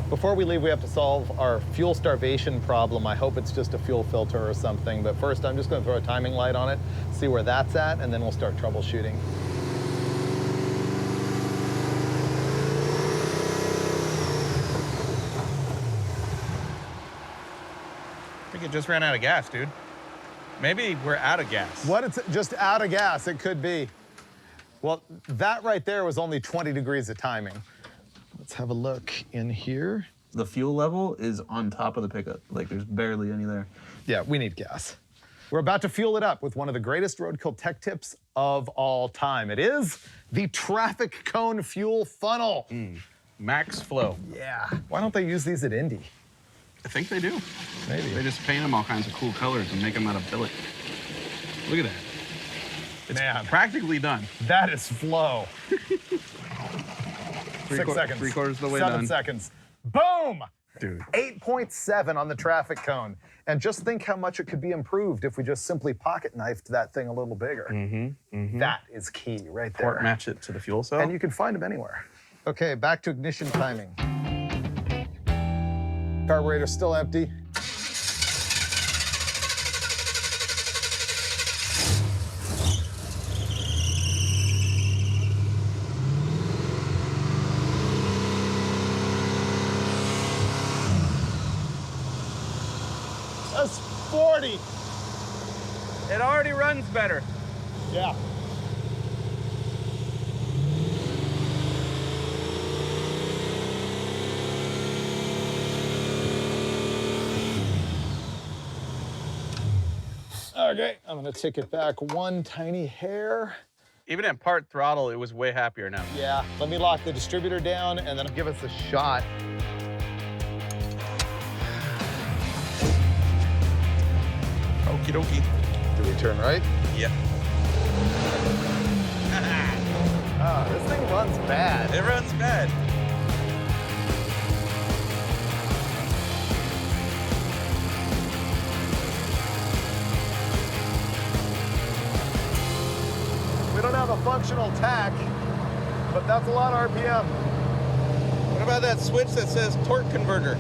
Before we leave, we have to solve our fuel starvation problem. I hope it's just a fuel filter or something, but first I'm just gonna throw a timing light on it, see where that's at, and then we'll start troubleshooting. I think it just ran out of gas, dude. Maybe we're out of gas. What, it's just out of gas, it could be. Well, that right there was only 20 degrees of timing. Let's have a look in here. The fuel level is on top of the pickup. Like, there's barely any there. Yeah, we need gas. We're about to fuel it up with one of the greatest roadkill tech tips of all time. It is the traffic cone fuel funnel. Max flow. Yeah. Why don't they use these at Indy? I think they do. Maybe. They just paint them all kinds of cool colors and make them out of billet. Look at that. It's practically done. That is flow. 6 seconds. 3/4 of the way 7 done. seconds. Boom! Dude. 8.7 on the traffic cone. And just think how much it could be improved if we just simply pocket knifed that thing a little bigger. That is key right there. Port match it to the fuel cell. And you can find them anywhere. Okay, back to ignition timing. Carburetor still empty. That's 40. It already runs better. Yeah. Okay, I'm gonna take it back one tiny hair. Even at part throttle, it was way happier now. Yeah, let me lock the distributor down and then give us a shot. Okie dokie. Do we turn right? Yep. This thing runs bad. It runs bad. We don't have a functional tach, but that's a lot of RPM. What about that switch that says torque converter?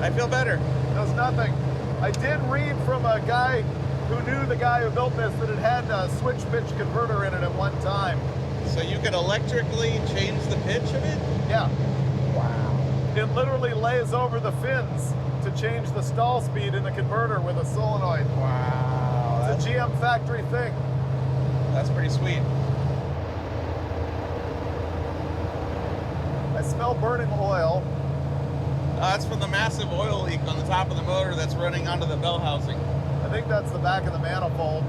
I feel better. Does nothing. I did read from a guy who knew the guy who built this that it had a switch pitch converter in it at one time. So you could electrically change the pitch of it? Yeah. Wow. It literally lays over the fins to change the stall speed in the converter with a solenoid. Wow. It's a GM factory thing. That's pretty sweet. I smell burning oil. That's from the massive oil leak on the top of the motor that's running onto the bell housing. I think that's the back of the manifold.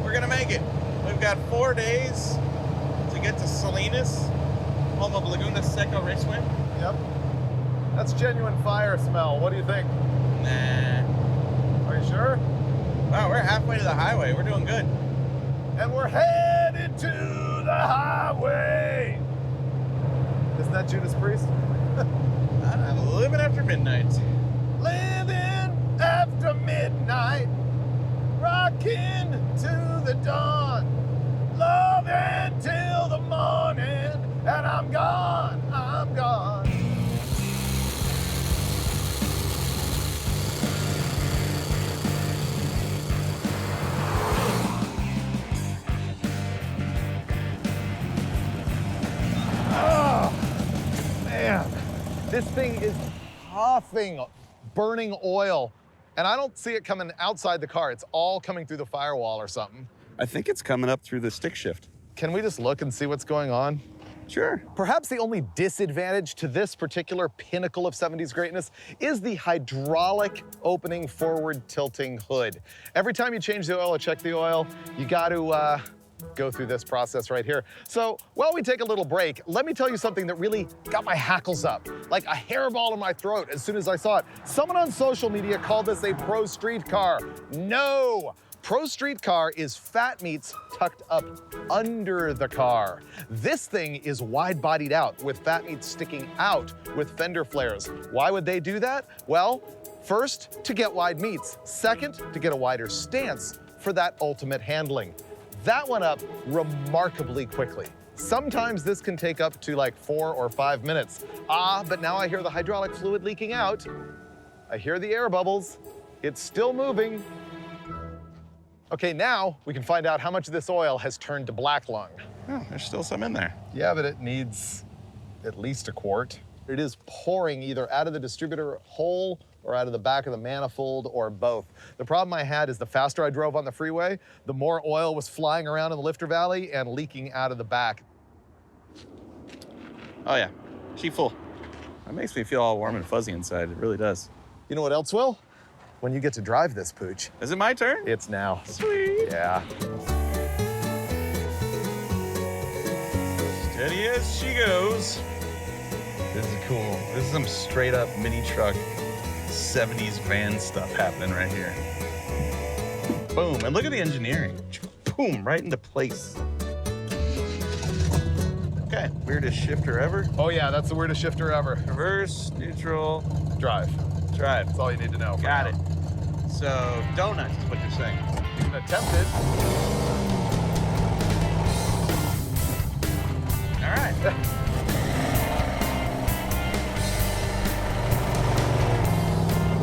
We're gonna make it. We've got 4 days to get to Salinas, home of Laguna Seca Raceway. Yep. That's genuine fire smell. What do you think? Nah. Are you sure? Wow, we're halfway to the highway. We're doing good. And we're headed to the highway. Isn't that Judas Priest? Living after midnight. Living after midnight, rocking to the dawn, loving till the morning, and I'm gone, I'm gone. Oh, man. This thing is puffing, burning oil. And I don't see it coming outside the car. It's all coming through the firewall or something. I think it's coming up through the stick shift. Can we just look and see what's going on? Sure. Perhaps the only disadvantage to this particular pinnacle of 70s greatness is the hydraulic opening forward tilting hood. Every time you change the oil or check the oil, you got to go through this process right here. So while we take a little break, let me tell you something that really got my hackles up, like a hairball in my throat as soon as I saw it. Someone on social media called this a pro street car. No! Pro street car is fat meats tucked up under the car. This thing is wide-bodied out with fat meats sticking out with fender flares. Why would they do that? Well, first, to get wide meats. Second, to get a wider stance for that ultimate handling. That went up remarkably quickly. Sometimes this can take up to like 4 or 5 minutes. But now I hear the hydraulic fluid leaking out. I hear the air bubbles. It's still moving. Okay, now we can find out how much of this oil has turned to black lung. Oh, there's still some in there. Yeah, but it needs at least a quart. It is pouring either out of the distributor hole or out of the back of the manifold or both. The problem I had is the faster I drove on the freeway, the more oil was flying around in the lifter valley and leaking out of the back. Oh yeah, she full. That makes me feel all warm and fuzzy inside. It really does. You know what else will? When you get to drive this pooch. Is it my turn? It's now. Sweet. Yeah. Steady as she goes. This is cool. This is some straight up mini truck 70s van stuff happening right here. Boom, and look at the engineering. Boom, right into place. Okay, weirdest shifter ever. Oh yeah, that's the weirdest shifter ever. Reverse, neutral, drive. Drive. That's all you need to know. Got it. So, donuts is what you're saying. You can attempt it. All right.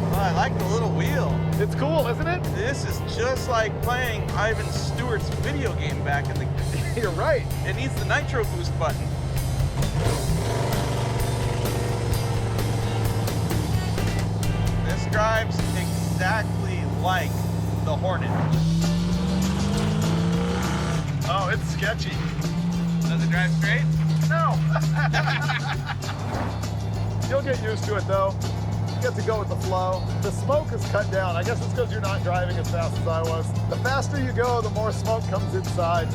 Well, I like the little wheel. It's cool, isn't it? This is just like playing Ivan Stewart's video game back in the... You're right. It needs the nitro boost button. This drives exactly like the Hornet. Oh, it's sketchy. Does it drive straight? No. You'll get used to it though. You get to go with the flow. The smoke is cut down. I guess it's because you're not driving as fast as I was. The faster you go, the more smoke comes inside.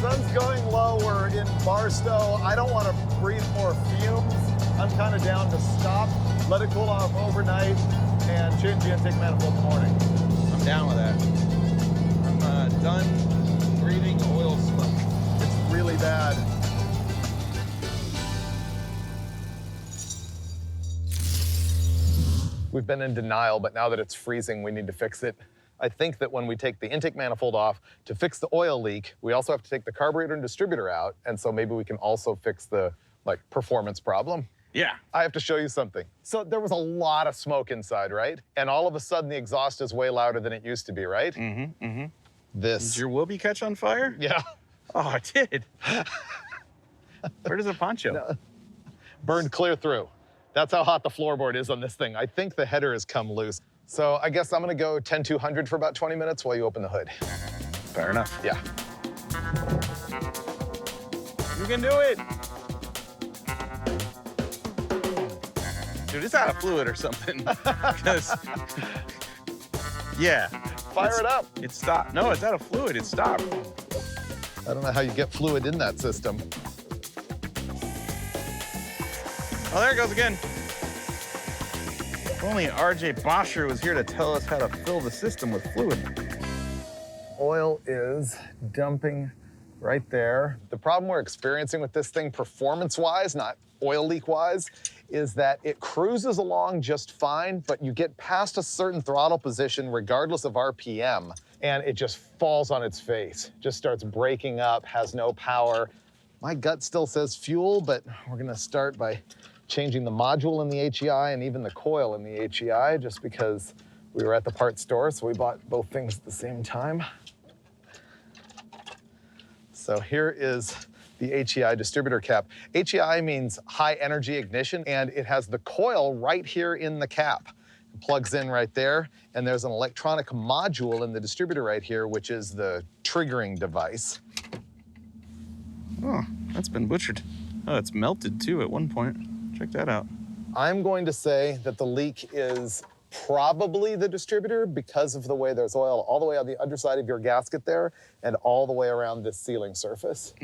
Sun's going low. We're in Barstow. I don't want to breathe more fumes. I'm kind of down to stop, let it cool off overnight, and change the intake manifold in the morning. I'm down with that. I'm done breathing oil smoke. It's really bad. We've been in denial, but now that it's freezing, we need to fix it. I think that when we take the intake manifold off to fix the oil leak, we also have to take the carburetor and distributor out, and so maybe we can also fix the performance problem. Yeah. I have to show you something. So there was a lot of smoke inside, right? And all of a sudden the exhaust is way louder than it used to be, right? Mm-hmm, mm-hmm. This. Did your whoopee catch on fire? Yeah. Oh, it did. Where does the poncho? No. Burned clear through. That's how hot the floorboard is on this thing. I think the header has come loose. So I guess I'm gonna go 10-200 for about 20 minutes while you open the hood. Fair enough. Yeah. You can do it. Dude, it's out of fluid or something. Yeah. Fire it up. It stopped. No, it's out of fluid. It stopped. I don't know how you get fluid in that system. Oh, there it goes again. If only RJ Bosher was here to tell us how to fill the system with fluid. Oil is dumping right there. The problem we're experiencing with this thing performance-wise, not oil leak-wise, is that it cruises along just fine, but you get past a certain throttle position regardless of RPM, and it just falls on its face, just starts breaking up, has no power. My gut still says fuel, but we're gonna start by changing the module in the HEI and even the coil in the HEI, just because we were at the parts store, so we bought both things at the same time. So here is the HEI distributor cap. HEI means high energy ignition, and it has the coil right here in the cap. It plugs in right there, and there's an electronic module in the distributor right here, which is the triggering device. Oh, that's been butchered. Oh, it's melted too at one point. Check that out. I'm going to say that the leak is probably the distributor because of the way there's oil all the way on the underside of your gasket there and all the way around this sealing surface.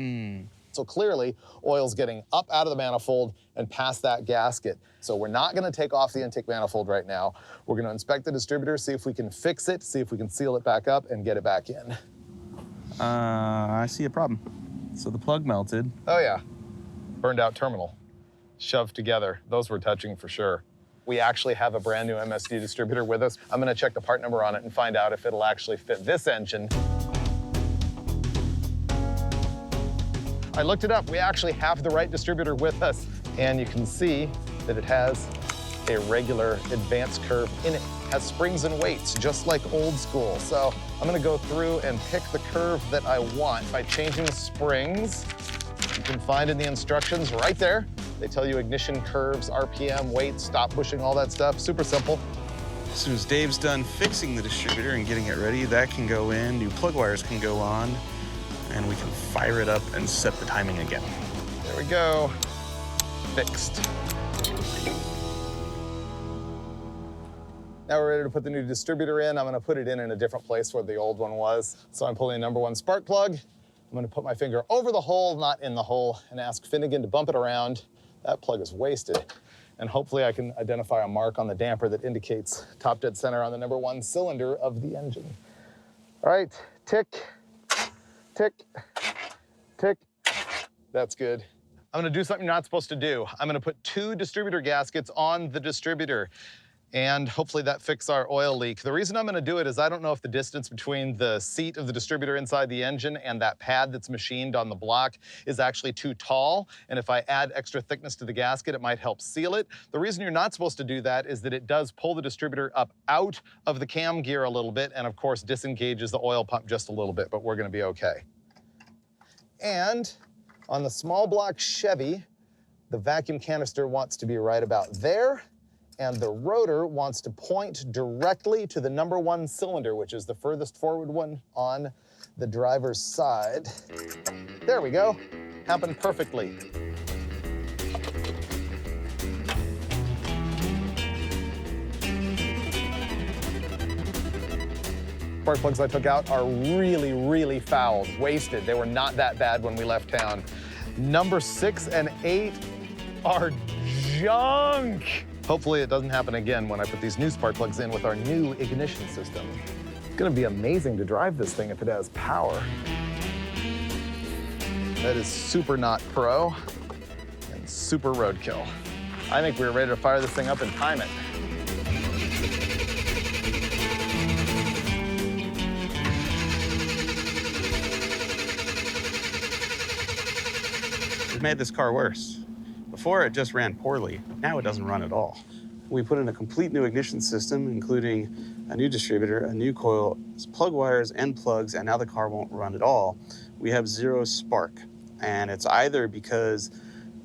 So clearly, oil's getting up out of the manifold and past that gasket. So we're not gonna take off the intake manifold right now. We're gonna inspect the distributor, see if we can fix it, see if we can seal it back up and get it back in. I see a problem. So the plug melted. Oh yeah, burned out terminal, shoved together. Those were touching for sure. We actually have a brand new MSD distributor with us. I'm gonna check the part number on it and find out if it'll actually fit this engine. I looked it up. We actually have the right distributor with us, and you can see that it has a regular advanced curve in it. It has springs and weights, just like old school. So I'm gonna go through and pick the curve that I want by changing the springs. You can find in the instructions right there. They tell you ignition curves, RPM, weight, stop pushing, all that stuff. Super simple. As soon as Dave's done fixing the distributor and getting it ready, that can go in, new plug wires can go on, and we can fire it up and set the timing again. There we go. Fixed. Now we're ready to put the new distributor in. I'm gonna put it in a different place where the old one was. So I'm pulling number 1 spark plug. I'm gonna put my finger over the hole, not in the hole, and ask Finnegan to bump it around. That plug is wasted. And hopefully I can identify a mark on the damper that indicates top dead center on the number 1 cylinder of the engine. All right, tick, tick, tick. That's good. I'm gonna do something you're not supposed to do. I'm gonna put 2 distributor gaskets on the distributor, and hopefully that fixes our oil leak. The reason I'm gonna do it is I don't know if the distance between the seat of the distributor inside the engine and that pad that's machined on the block is actually too tall, and if I add extra thickness to the gasket, it might help seal it. The reason you're not supposed to do that is that it does pull the distributor up out of the cam gear a little bit, and of course disengages the oil pump just a little bit, but we're gonna be okay. And on the small block Chevy, the vacuum canister wants to be right about there, and the rotor wants to point directly to the number 1 cylinder, which is the furthest forward one on the driver's side. There we go. Happened perfectly. Spark plugs I took out are really, really foul, wasted. They were not that bad when we left town. Number 6 and 8 are junk. Hopefully it doesn't happen again when I put these new spark plugs in with our new ignition system. It's gonna be amazing to drive this thing if it has power. That is super not pro and super roadkill. I think we're ready to fire this thing up and time it. We've made this car worse. Before, it just ran poorly. Now it doesn't run at all. We put in a complete new ignition system, including a new distributor, a new coil, plug wires and plugs, and now the car won't run at all. We have 0 spark, and it's either because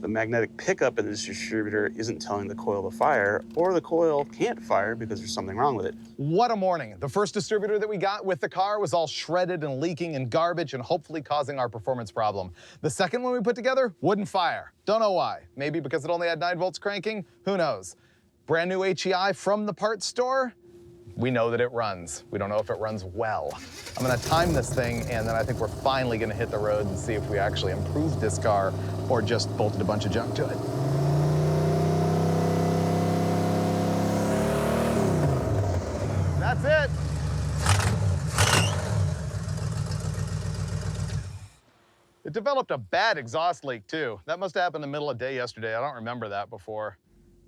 the magnetic pickup in this distributor isn't telling the coil to fire, or the coil can't fire because there's something wrong with it. What a morning. The first distributor that we got with the car was all shredded and leaking and garbage and hopefully causing our performance problem. The second one we put together wouldn't fire. Don't know why. Maybe because it only had 9 volts cranking? Who knows? Brand new HEI from the parts store. We know that it runs. We don't know if it runs well. I'm gonna time this thing, and then I think we're finally gonna hit the road and see if we actually improved this car or just bolted a bunch of junk to it. That's it. It developed a bad exhaust leak too. That must have happened in the middle of the day yesterday. I don't remember that before.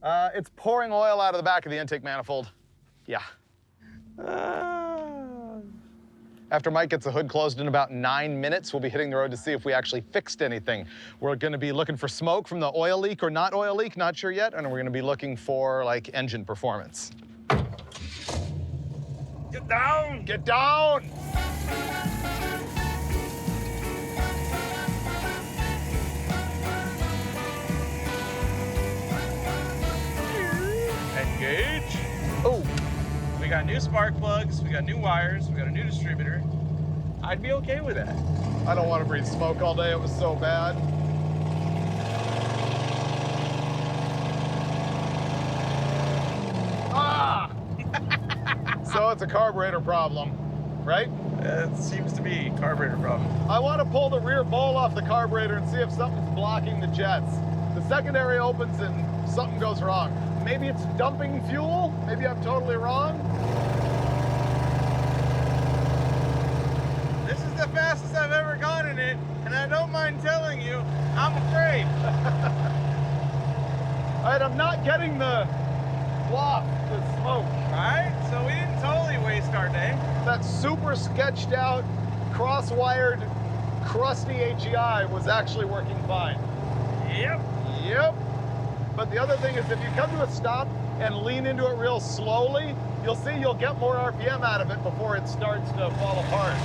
It's pouring oil out of the back of the intake manifold. Yeah. After Mike gets the hood closed in about 9 minutes, we'll be hitting the road to see if we actually fixed anything. We're gonna be looking for smoke from the oil leak or not oil leak, not sure yet, and we're gonna be looking for like engine performance. Get down! Get down! gauge. Oh. We got new spark plugs, we got new wires, we got a new distributor. I'd be okay with that. I don't want to breathe smoke all day. It was so bad. Ah! So it's a carburetor problem, right? It seems to be a carburetor problem. I want to pull the rear bowl off the carburetor and see if something's blocking the jets. The secondary opens and something goes wrong. Maybe it's dumping fuel. Maybe I'm totally wrong. This is the fastest I've ever gone in it, and I don't mind telling you, I'm afraid. All right, I'm not getting the waft, the smoke. All right, so we didn't totally waste our day. That super sketched out, cross-wired, crusty HEI was actually working fine. Yep. Yep. But the other thing is if you come to a stop and lean into it real slowly, you'll see you'll get more RPM out of it before it starts to fall apart.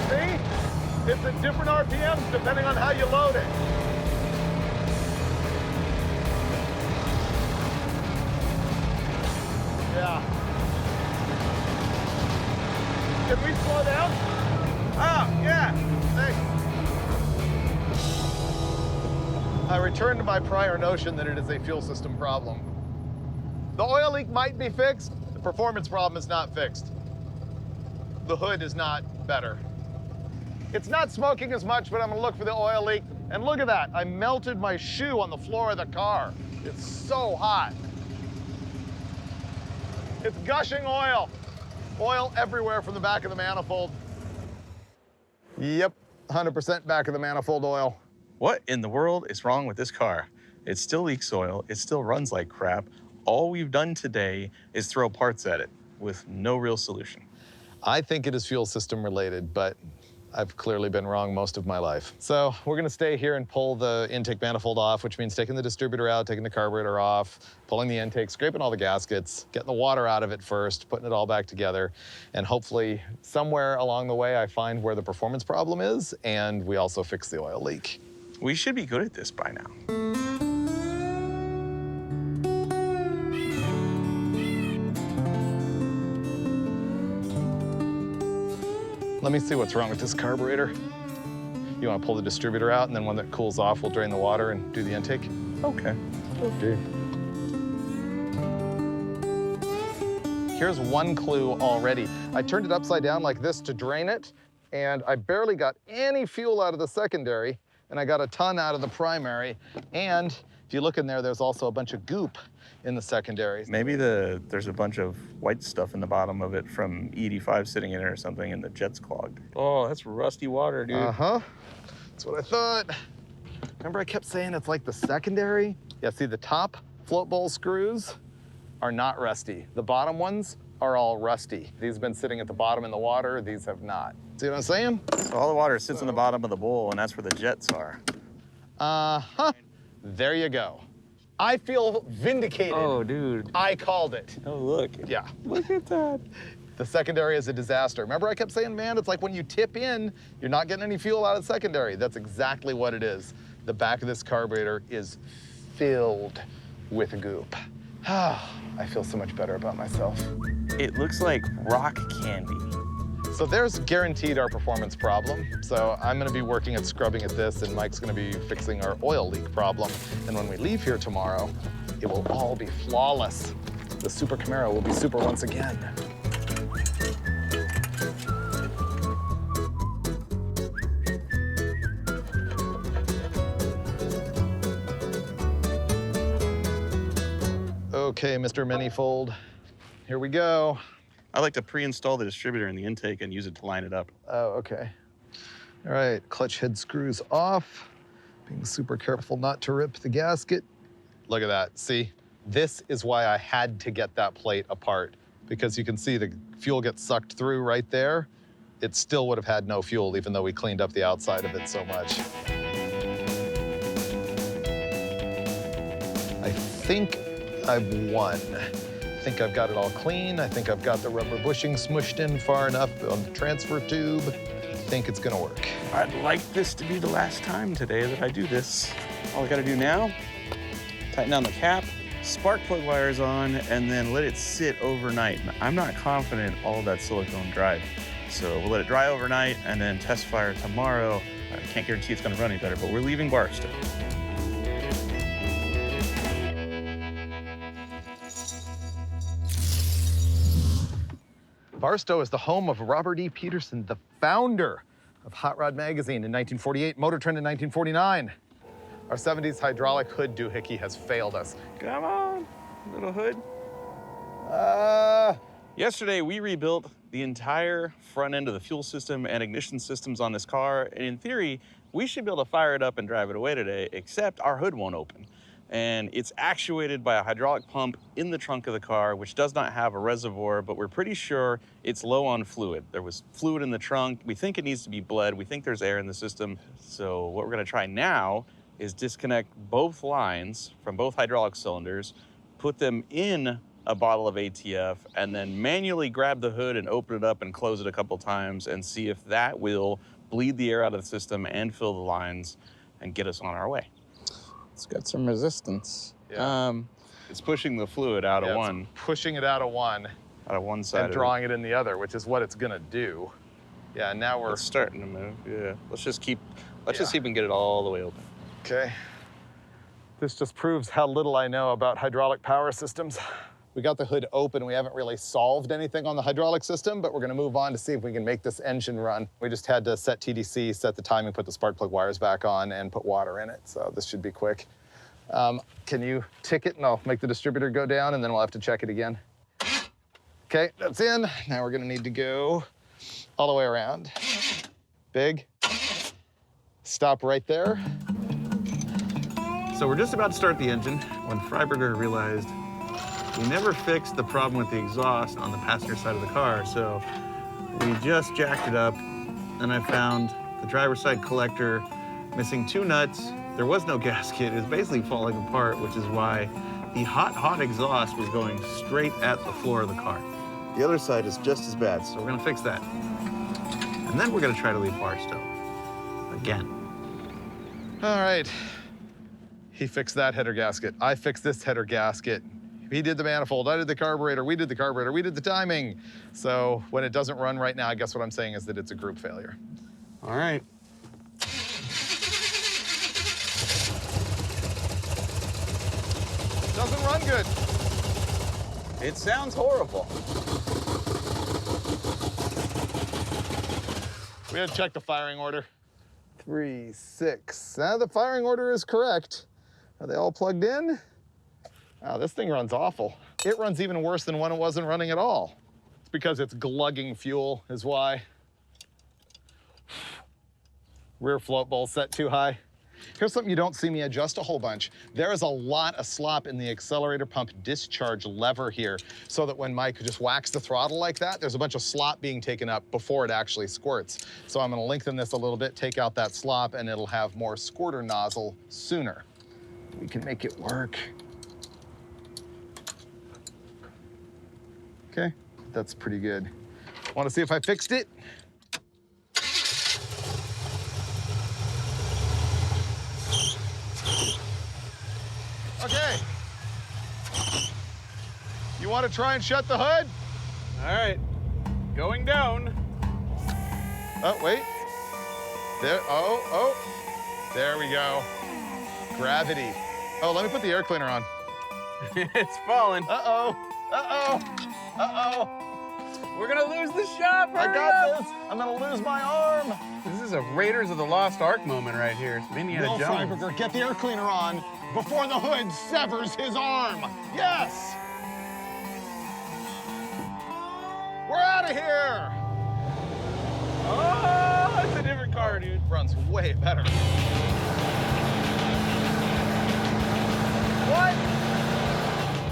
See? It's at different RPMs depending on how you load it. Yeah. Can we slow down? Oh, yeah. Thanks. I return to my prior notion that it is a fuel system problem. The oil leak might be fixed. The performance problem is not fixed. The hood is not better. It's not smoking as much, but I'm gonna look for the oil leak. And look at that, I melted my shoe on the floor of the car. It's so hot. It's gushing oil. Oil everywhere from the back of the manifold. Yep, 100% back of the manifold oil. What in the world is wrong with this car? It still leaks oil, it still runs like crap. All we've done today is throw parts at it with no real solution. I think it is fuel system related, but I've clearly been wrong most of my life. So we're gonna stay here and pull the intake manifold off, which means taking the distributor out, taking the carburetor off, pulling the intake, scraping all the gaskets, getting the water out of it first, putting it all back together, and hopefully somewhere along the way I find where the performance problem is, and we also fix the oil leak. We should be good at this by now. Let me see what's wrong with this carburetor. You want to pull the distributor out, and then when that cools off, we'll drain the water and do the intake? Okay. Okay. Here's one clue already. I turned it upside down like this to drain it, and I barely got any fuel out of the secondary, and I got a ton out of the primary. And if you look in there, there's also a bunch of goop in the secondary. Maybe there's a bunch of white stuff in the bottom of it from E85 sitting in it or something, and the jet's clogged. Oh, that's rusty water, dude. Uh-huh. That's what I thought. Remember I kept saying it's like the secondary? Yeah, see the top float bowl screws are not rusty. The bottom ones are all rusty. These have been sitting at the bottom in the water, these have not. See what I'm saying? So all the water sits in the bottom of the bowl, and that's where the jets are. Uh-huh. There you go. I feel vindicated. Oh, dude. I called it. Oh, look. Yeah. Look at that. The secondary is a disaster. Remember I kept saying, man, it's like when you tip in, you're not getting any fuel out of the secondary. That's exactly what it is. The back of this carburetor is filled with goop. I feel so much better about myself. It looks like rock candy. So there's guaranteed our performance problem. So I'm gonna be working at scrubbing at this, and Mike's gonna be fixing our oil leak problem. And when we leave here tomorrow, it will all be flawless. The Super Camaro will be super once again. Okay, Mr. Minifold, here we go. I like to pre-install the distributor in the intake and use it to line it up. Oh, okay. All right, clutch head screws off. Being super careful not to rip the gasket. Look at that, see? This is why I had to get that plate apart, because you can see the fuel gets sucked through right there. It still would have had no fuel even though we cleaned up the outside of it so much. I think I've won. I think I've got it all clean. I think I've got the rubber bushing smushed in far enough on the transfer tube. think it's gonna work? I'd like this to be the last time today that I do this. All I gotta do now, tighten down the cap, spark plug wires on, and then let it sit overnight. I'm not confident all of that silicone dried. So we'll let it dry overnight and then test fire tomorrow. I can't guarantee it's gonna run any better, but we're leaving Barstow. Barstow is the home of Robert E. Peterson, the founder of Hot Rod Magazine in 1948, Motor Trend in 1949. Our 70s hydraulic hood doohickey has failed us. Come on, little hood. Yesterday, we rebuilt the entire front end of the fuel system and ignition systems on this car. And in theory, we should be able to fire it up and drive it away today, except our hood won't open. And it's actuated by a hydraulic pump in the trunk of the car, which does not have a reservoir, but we're pretty sure it's low on fluid. There was fluid in the trunk. We think it needs to be bled. We think there's air in the system. So what we're gonna try now is disconnect both lines from both hydraulic cylinders, put them in a bottle of ATF, and then manually grab the hood and open it up and close it a couple times and see if that will bleed the air out of the system and fill the lines and get us on our way. It's got some resistance. Yeah. It's pushing the fluid out of one. Pushing it out of one side and drawing it in the other, which is what it's gonna do. Yeah, and now we're It's starting to move. Yeah. Let's just see if we can get it all the way open. Okay. This just proves how little I know about hydraulic power systems. We got the hood open. We haven't really solved anything on the hydraulic system, but we're gonna move on to see if we can make this engine run. We just had to set TDC, set the timing, put the spark plug wires back on, and put water in it. So this should be quick. Can you tick it and I'll make the distributor go down and then we'll have to check it again. Okay, that's in. Now we're gonna need to go all the way around. Big. Stop right there. So we're just about to start the engine when Freiburger realized we never fixed the problem with the exhaust on the passenger side of the car. So we just jacked it up and I found the driver's side collector missing 2 nuts. There was no gasket. It was basically falling apart, which is why the hot exhaust was going straight at the floor of the car. The other side is just as bad, so we're gonna fix that. And then we're gonna try to leave Barstow again. All right. He fixed that header gasket. I fixed this header gasket. He did the manifold, I did the carburetor, we did the carburetor, we did the timing. So when it doesn't run right now, I guess what I'm saying is that it's a group failure. All right. Doesn't run good. It sounds horrible. We had to check the firing order. 3, 6. The firing order is correct. Are they all plugged in? Oh, this thing runs awful. It runs even worse than when it wasn't running at all. It's because it's glugging fuel is why. Rear float bowl set too high. Here's something you don't see me adjust a whole bunch. There is a lot of slop in the accelerator pump discharge lever here, so that when Mike just whacks the throttle like that, there's a bunch of slop being taken up before it actually squirts. So I'm gonna lengthen this a little bit, take out that slop, and it'll have more squirter nozzle sooner. We can make it work. Okay, that's pretty good. Wanna see if I fixed it? Okay. You want to try and shut the hood? All right, going down. Oh, wait. There, oh. There we go. Gravity. Oh, let me put the air cleaner on. It's falling. Uh-oh. We're gonna lose the shop. I got this. I'm gonna lose my arm. This is a Raiders of the Lost Ark moment right here. It's Indiana Will Jones. Freiburger, get the air cleaner on before the hood severs his arm. Yes. We're out of here. Oh, it's a different car, dude. Runs way better. What?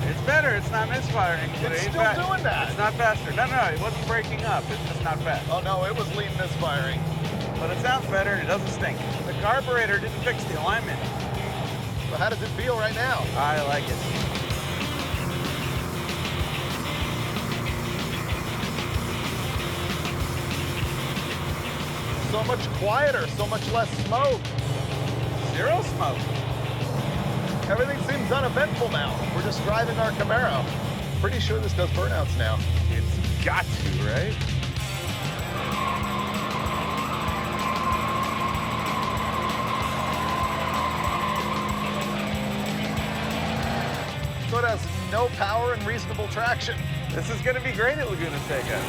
It's better. It's not misfiring. It's still doing that. It's not faster. No, it wasn't breaking up. It's just not fast. Oh, no, it was lean misfiring. But it sounds better and it doesn't stink. The carburetor didn't fix the alignment. So how does it feel right now? I like it. so much quieter, so much less smoke. Zero smoke. Everything seems uneventful now. We're just driving our Camaro. Pretty sure this does burnouts now. It's got to, right? So it has no power and reasonable traction. This is gonna be great at Laguna Seca.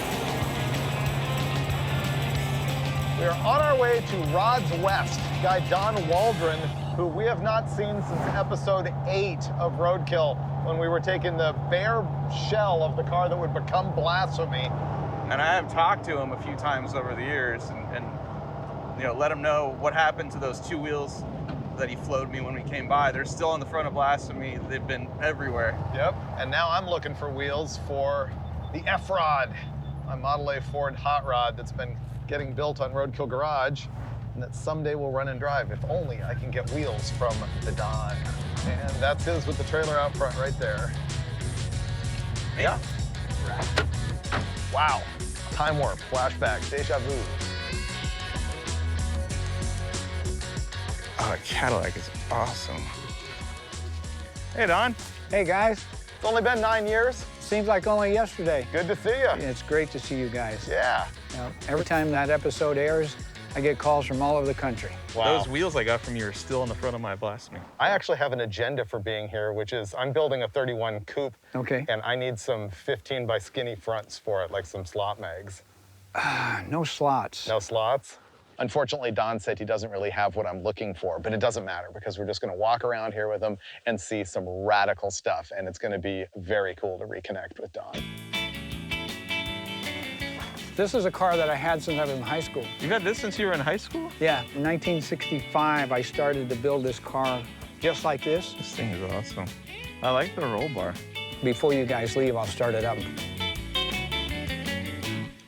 We are on our way to Rods West. Guy Don Waldron, who we have not seen since episode 8 of Roadkill, when we were taking the bare shell of the car that would become Blasphemy. And I have talked to him a few times over the years and you know, let him know what happened to those 2 wheels that he flowed me when we came by. They're still on the front of Blasphemy. They've been everywhere. Yep, and now I'm looking for wheels for the F-Rod, my Model A Ford hot rod that's been getting built on Roadkill Garage, and that someday we'll run and drive if only I can get wheels from the Don. And that's his with the trailer out front right there. Yeah. Wow. Time warp, flashback, deja vu. Oh, a Cadillac is awesome. Hey, Don. Hey, guys. It's only been 9 years. Seems like only yesterday. Good to see you. It's great to see you guys. Yeah. You know, every time that episode airs, I get calls from all over the country. Wow. Those wheels I got from you are still on the front of my Blasphemy. I actually have an agenda for being here, which is I'm building a 31 coupe. Okay. And I need some 15 by skinny fronts for it, like some slot mags. No slots. No slots? Unfortunately, Don said he doesn't really have what I'm looking for, but it doesn't matter because we're just gonna walk around here with him and see some radical stuff, and it's gonna be very cool to reconnect with Don. This is a car that I had since I was in high school. You've had this since you were in high school? Yeah, in 1965, I started to build this car just like this. This thing is awesome. I like the roll bar. Before you guys leave, I'll start it up.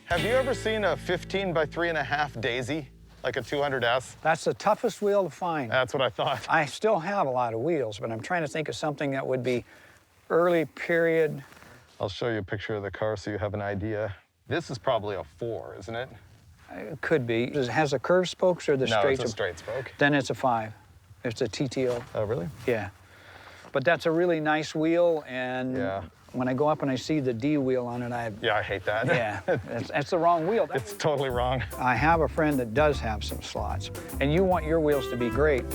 Have you ever seen a 15 by 3.5 Daisy? Like a 200S? That's the toughest wheel to find. That's what I thought. I still have a lot of wheels, but I'm trying to think of something that would be early period. I'll show you a picture of the car so you have an idea. This is probably a 4, isn't it? It could be. It has the curved spokes or the straight? No, it's a straight spoke. Then it's a 5. It's a TTO. Oh, really? Yeah. But that's a really nice wheel, and yeah. When I go up and I see the D wheel on it, Yeah, I hate that. Yeah, that's the wrong wheel. It's totally wrong. I have a friend that does have some slots, and you want your wheels to be great.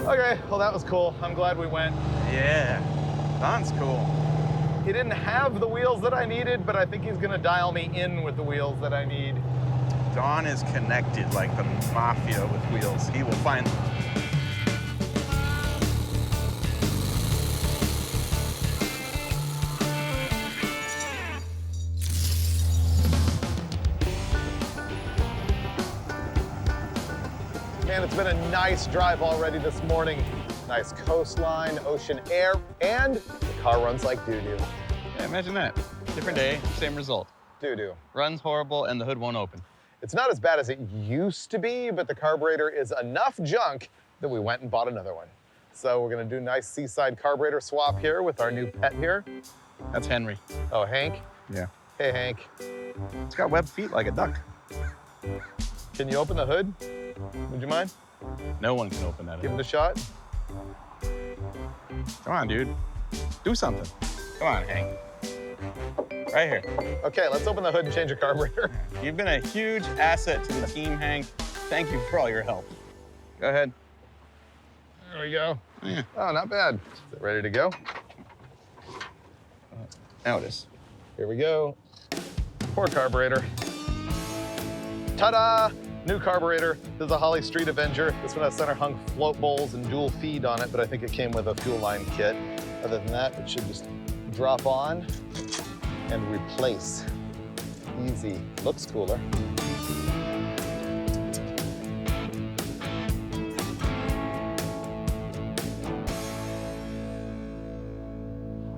Okay, well, that was cool. I'm glad we went. Yeah, Don's cool. He didn't have the wheels that I needed, but I think he's gonna dial me in with the wheels that I need. Don is connected like the mafia with wheels. He will find them. Man, it's been a nice drive already this morning. Nice coastline, ocean air, and the car runs like doo-doo. Yeah, imagine that. Different day, same result. Doo-doo. Runs horrible and the hood won't open. It's not as bad as it used to be, but the carburetor is enough junk that we went and bought another one. So we're gonna do a nice seaside carburetor swap here with our new pet here. That's Henry. Oh, Hank? Yeah. Hey, Hank. It's got webbed feet like a duck. Can you open the hood? Would you mind? No one can open that. Give it a shot. Come on, dude. Do something. Come on, Hank. Right here. Okay, let's open the hood and change your carburetor. You've been a huge asset to the team, Hank. Thank you for all your help. Go ahead. There we go. Yeah. Oh, not bad. Is it ready to go? Now it is. Here we go. Poor carburetor. Ta-da! New carburetor. This is a Holly Street Avenger. This one has center hung float bowls and dual feed on it, but I think it came with a fuel line kit. Other than that, it should just drop on and replace. Easy. Looks cooler.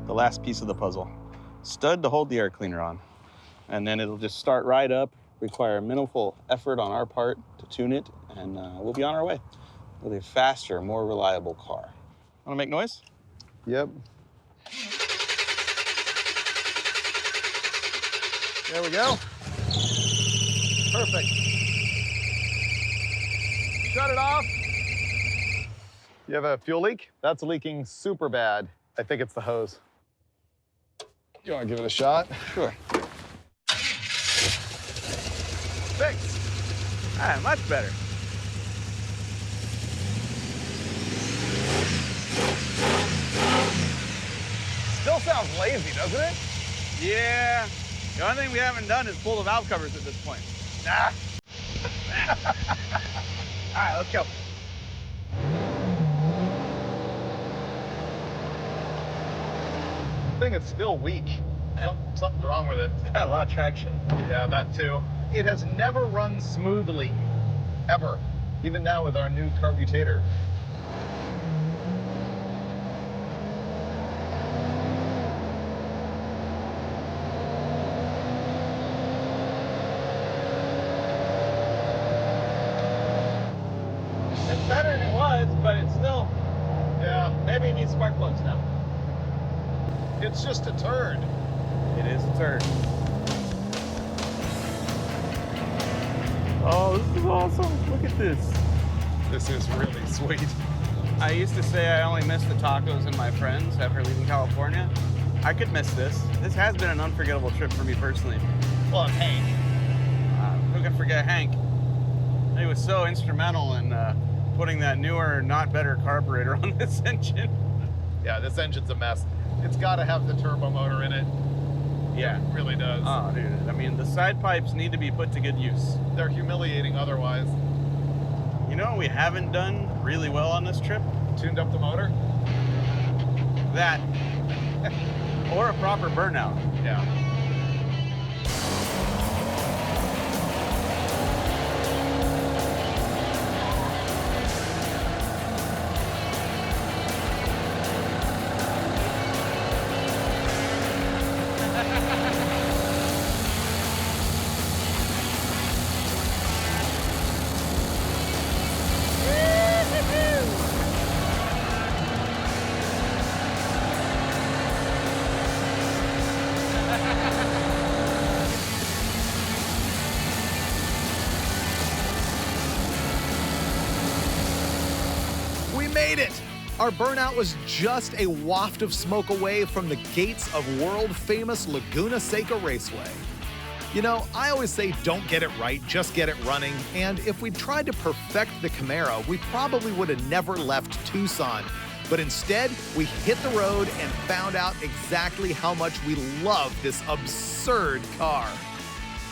The last piece of the puzzle. Stud to hold the air cleaner on. And then it'll just start right up, require minimal effort on our part to tune it, and we'll be on our way with a faster, more reliable car. Want to make noise? Yep. There we go. Perfect. Shut it off. You have a fuel leak? That's leaking super bad. I think it's the hose. You want to give it a shot? Sure. Fixed. Ah, much better. Still sounds lazy, doesn't it? Yeah. The only thing we haven't done is pull the valve covers at this point. Nah. All right, let's go. Thing is still weak. Something's wrong with it. It's got a lot of traction. Yeah, that too. It has never run smoothly, ever. Even now with our new carbutator. It's better than it was, but it's still, yeah, maybe it needs spark plugs now. It's just a turd. It is a turd. Oh, this is awesome. Look at this. This is really sweet. I used to say I only miss the tacos and my friends after leaving California. I could miss this. This has been an unforgettable trip for me personally. Well, and Hank. Who can forget Hank? He was so instrumental in putting that newer, not better carburetor on this engine. Yeah, this engine's a mess. It's got to have the turbo motor in it. Yeah. It really does. Oh, dude. I mean, the side pipes need to be put to good use. They're humiliating otherwise. You know what we haven't done really well on this trip? Tuned up the motor? That. Or a proper burnout. Yeah. Our burnout was just a waft of smoke away from the gates of world-famous Laguna Seca Raceway. You know, I always say don't get it right, just get it running. And if we'd tried to perfect the Camaro, we probably would have never left Tucson. But instead, we hit the road and found out exactly how much we love this absurd car.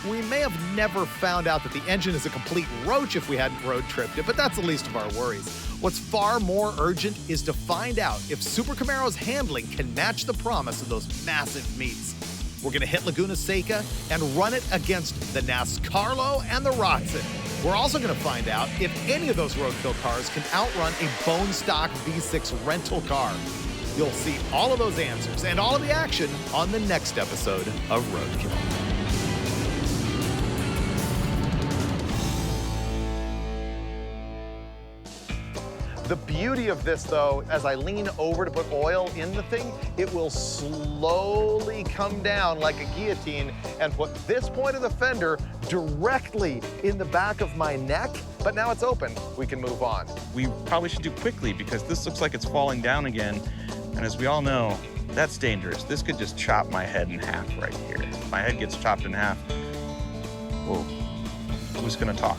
We may have never found out that the engine is a complete roach if we hadn't road tripped it, but that's the least of our worries. What's far more urgent is to find out if Super Camaro's handling can match the promise of those massive meets. We're gonna hit Laguna Seca and run it against the NASCARlo and the Rotson. We're also gonna find out if any of those Roadkill cars can outrun a bone stock V6 rental car. You'll see all of those answers and all of the action on the next episode of Roadkill. The beauty of this, though, as I lean over to put oil in the thing, it will slowly come down like a guillotine and put this point of the fender directly in the back of my neck. But now it's open. We can move on. We probably should do quickly because this looks like it's falling down again. And as we all know, that's dangerous. This could just chop my head in half right here. If my head gets chopped in half, whoa, who's gonna talk?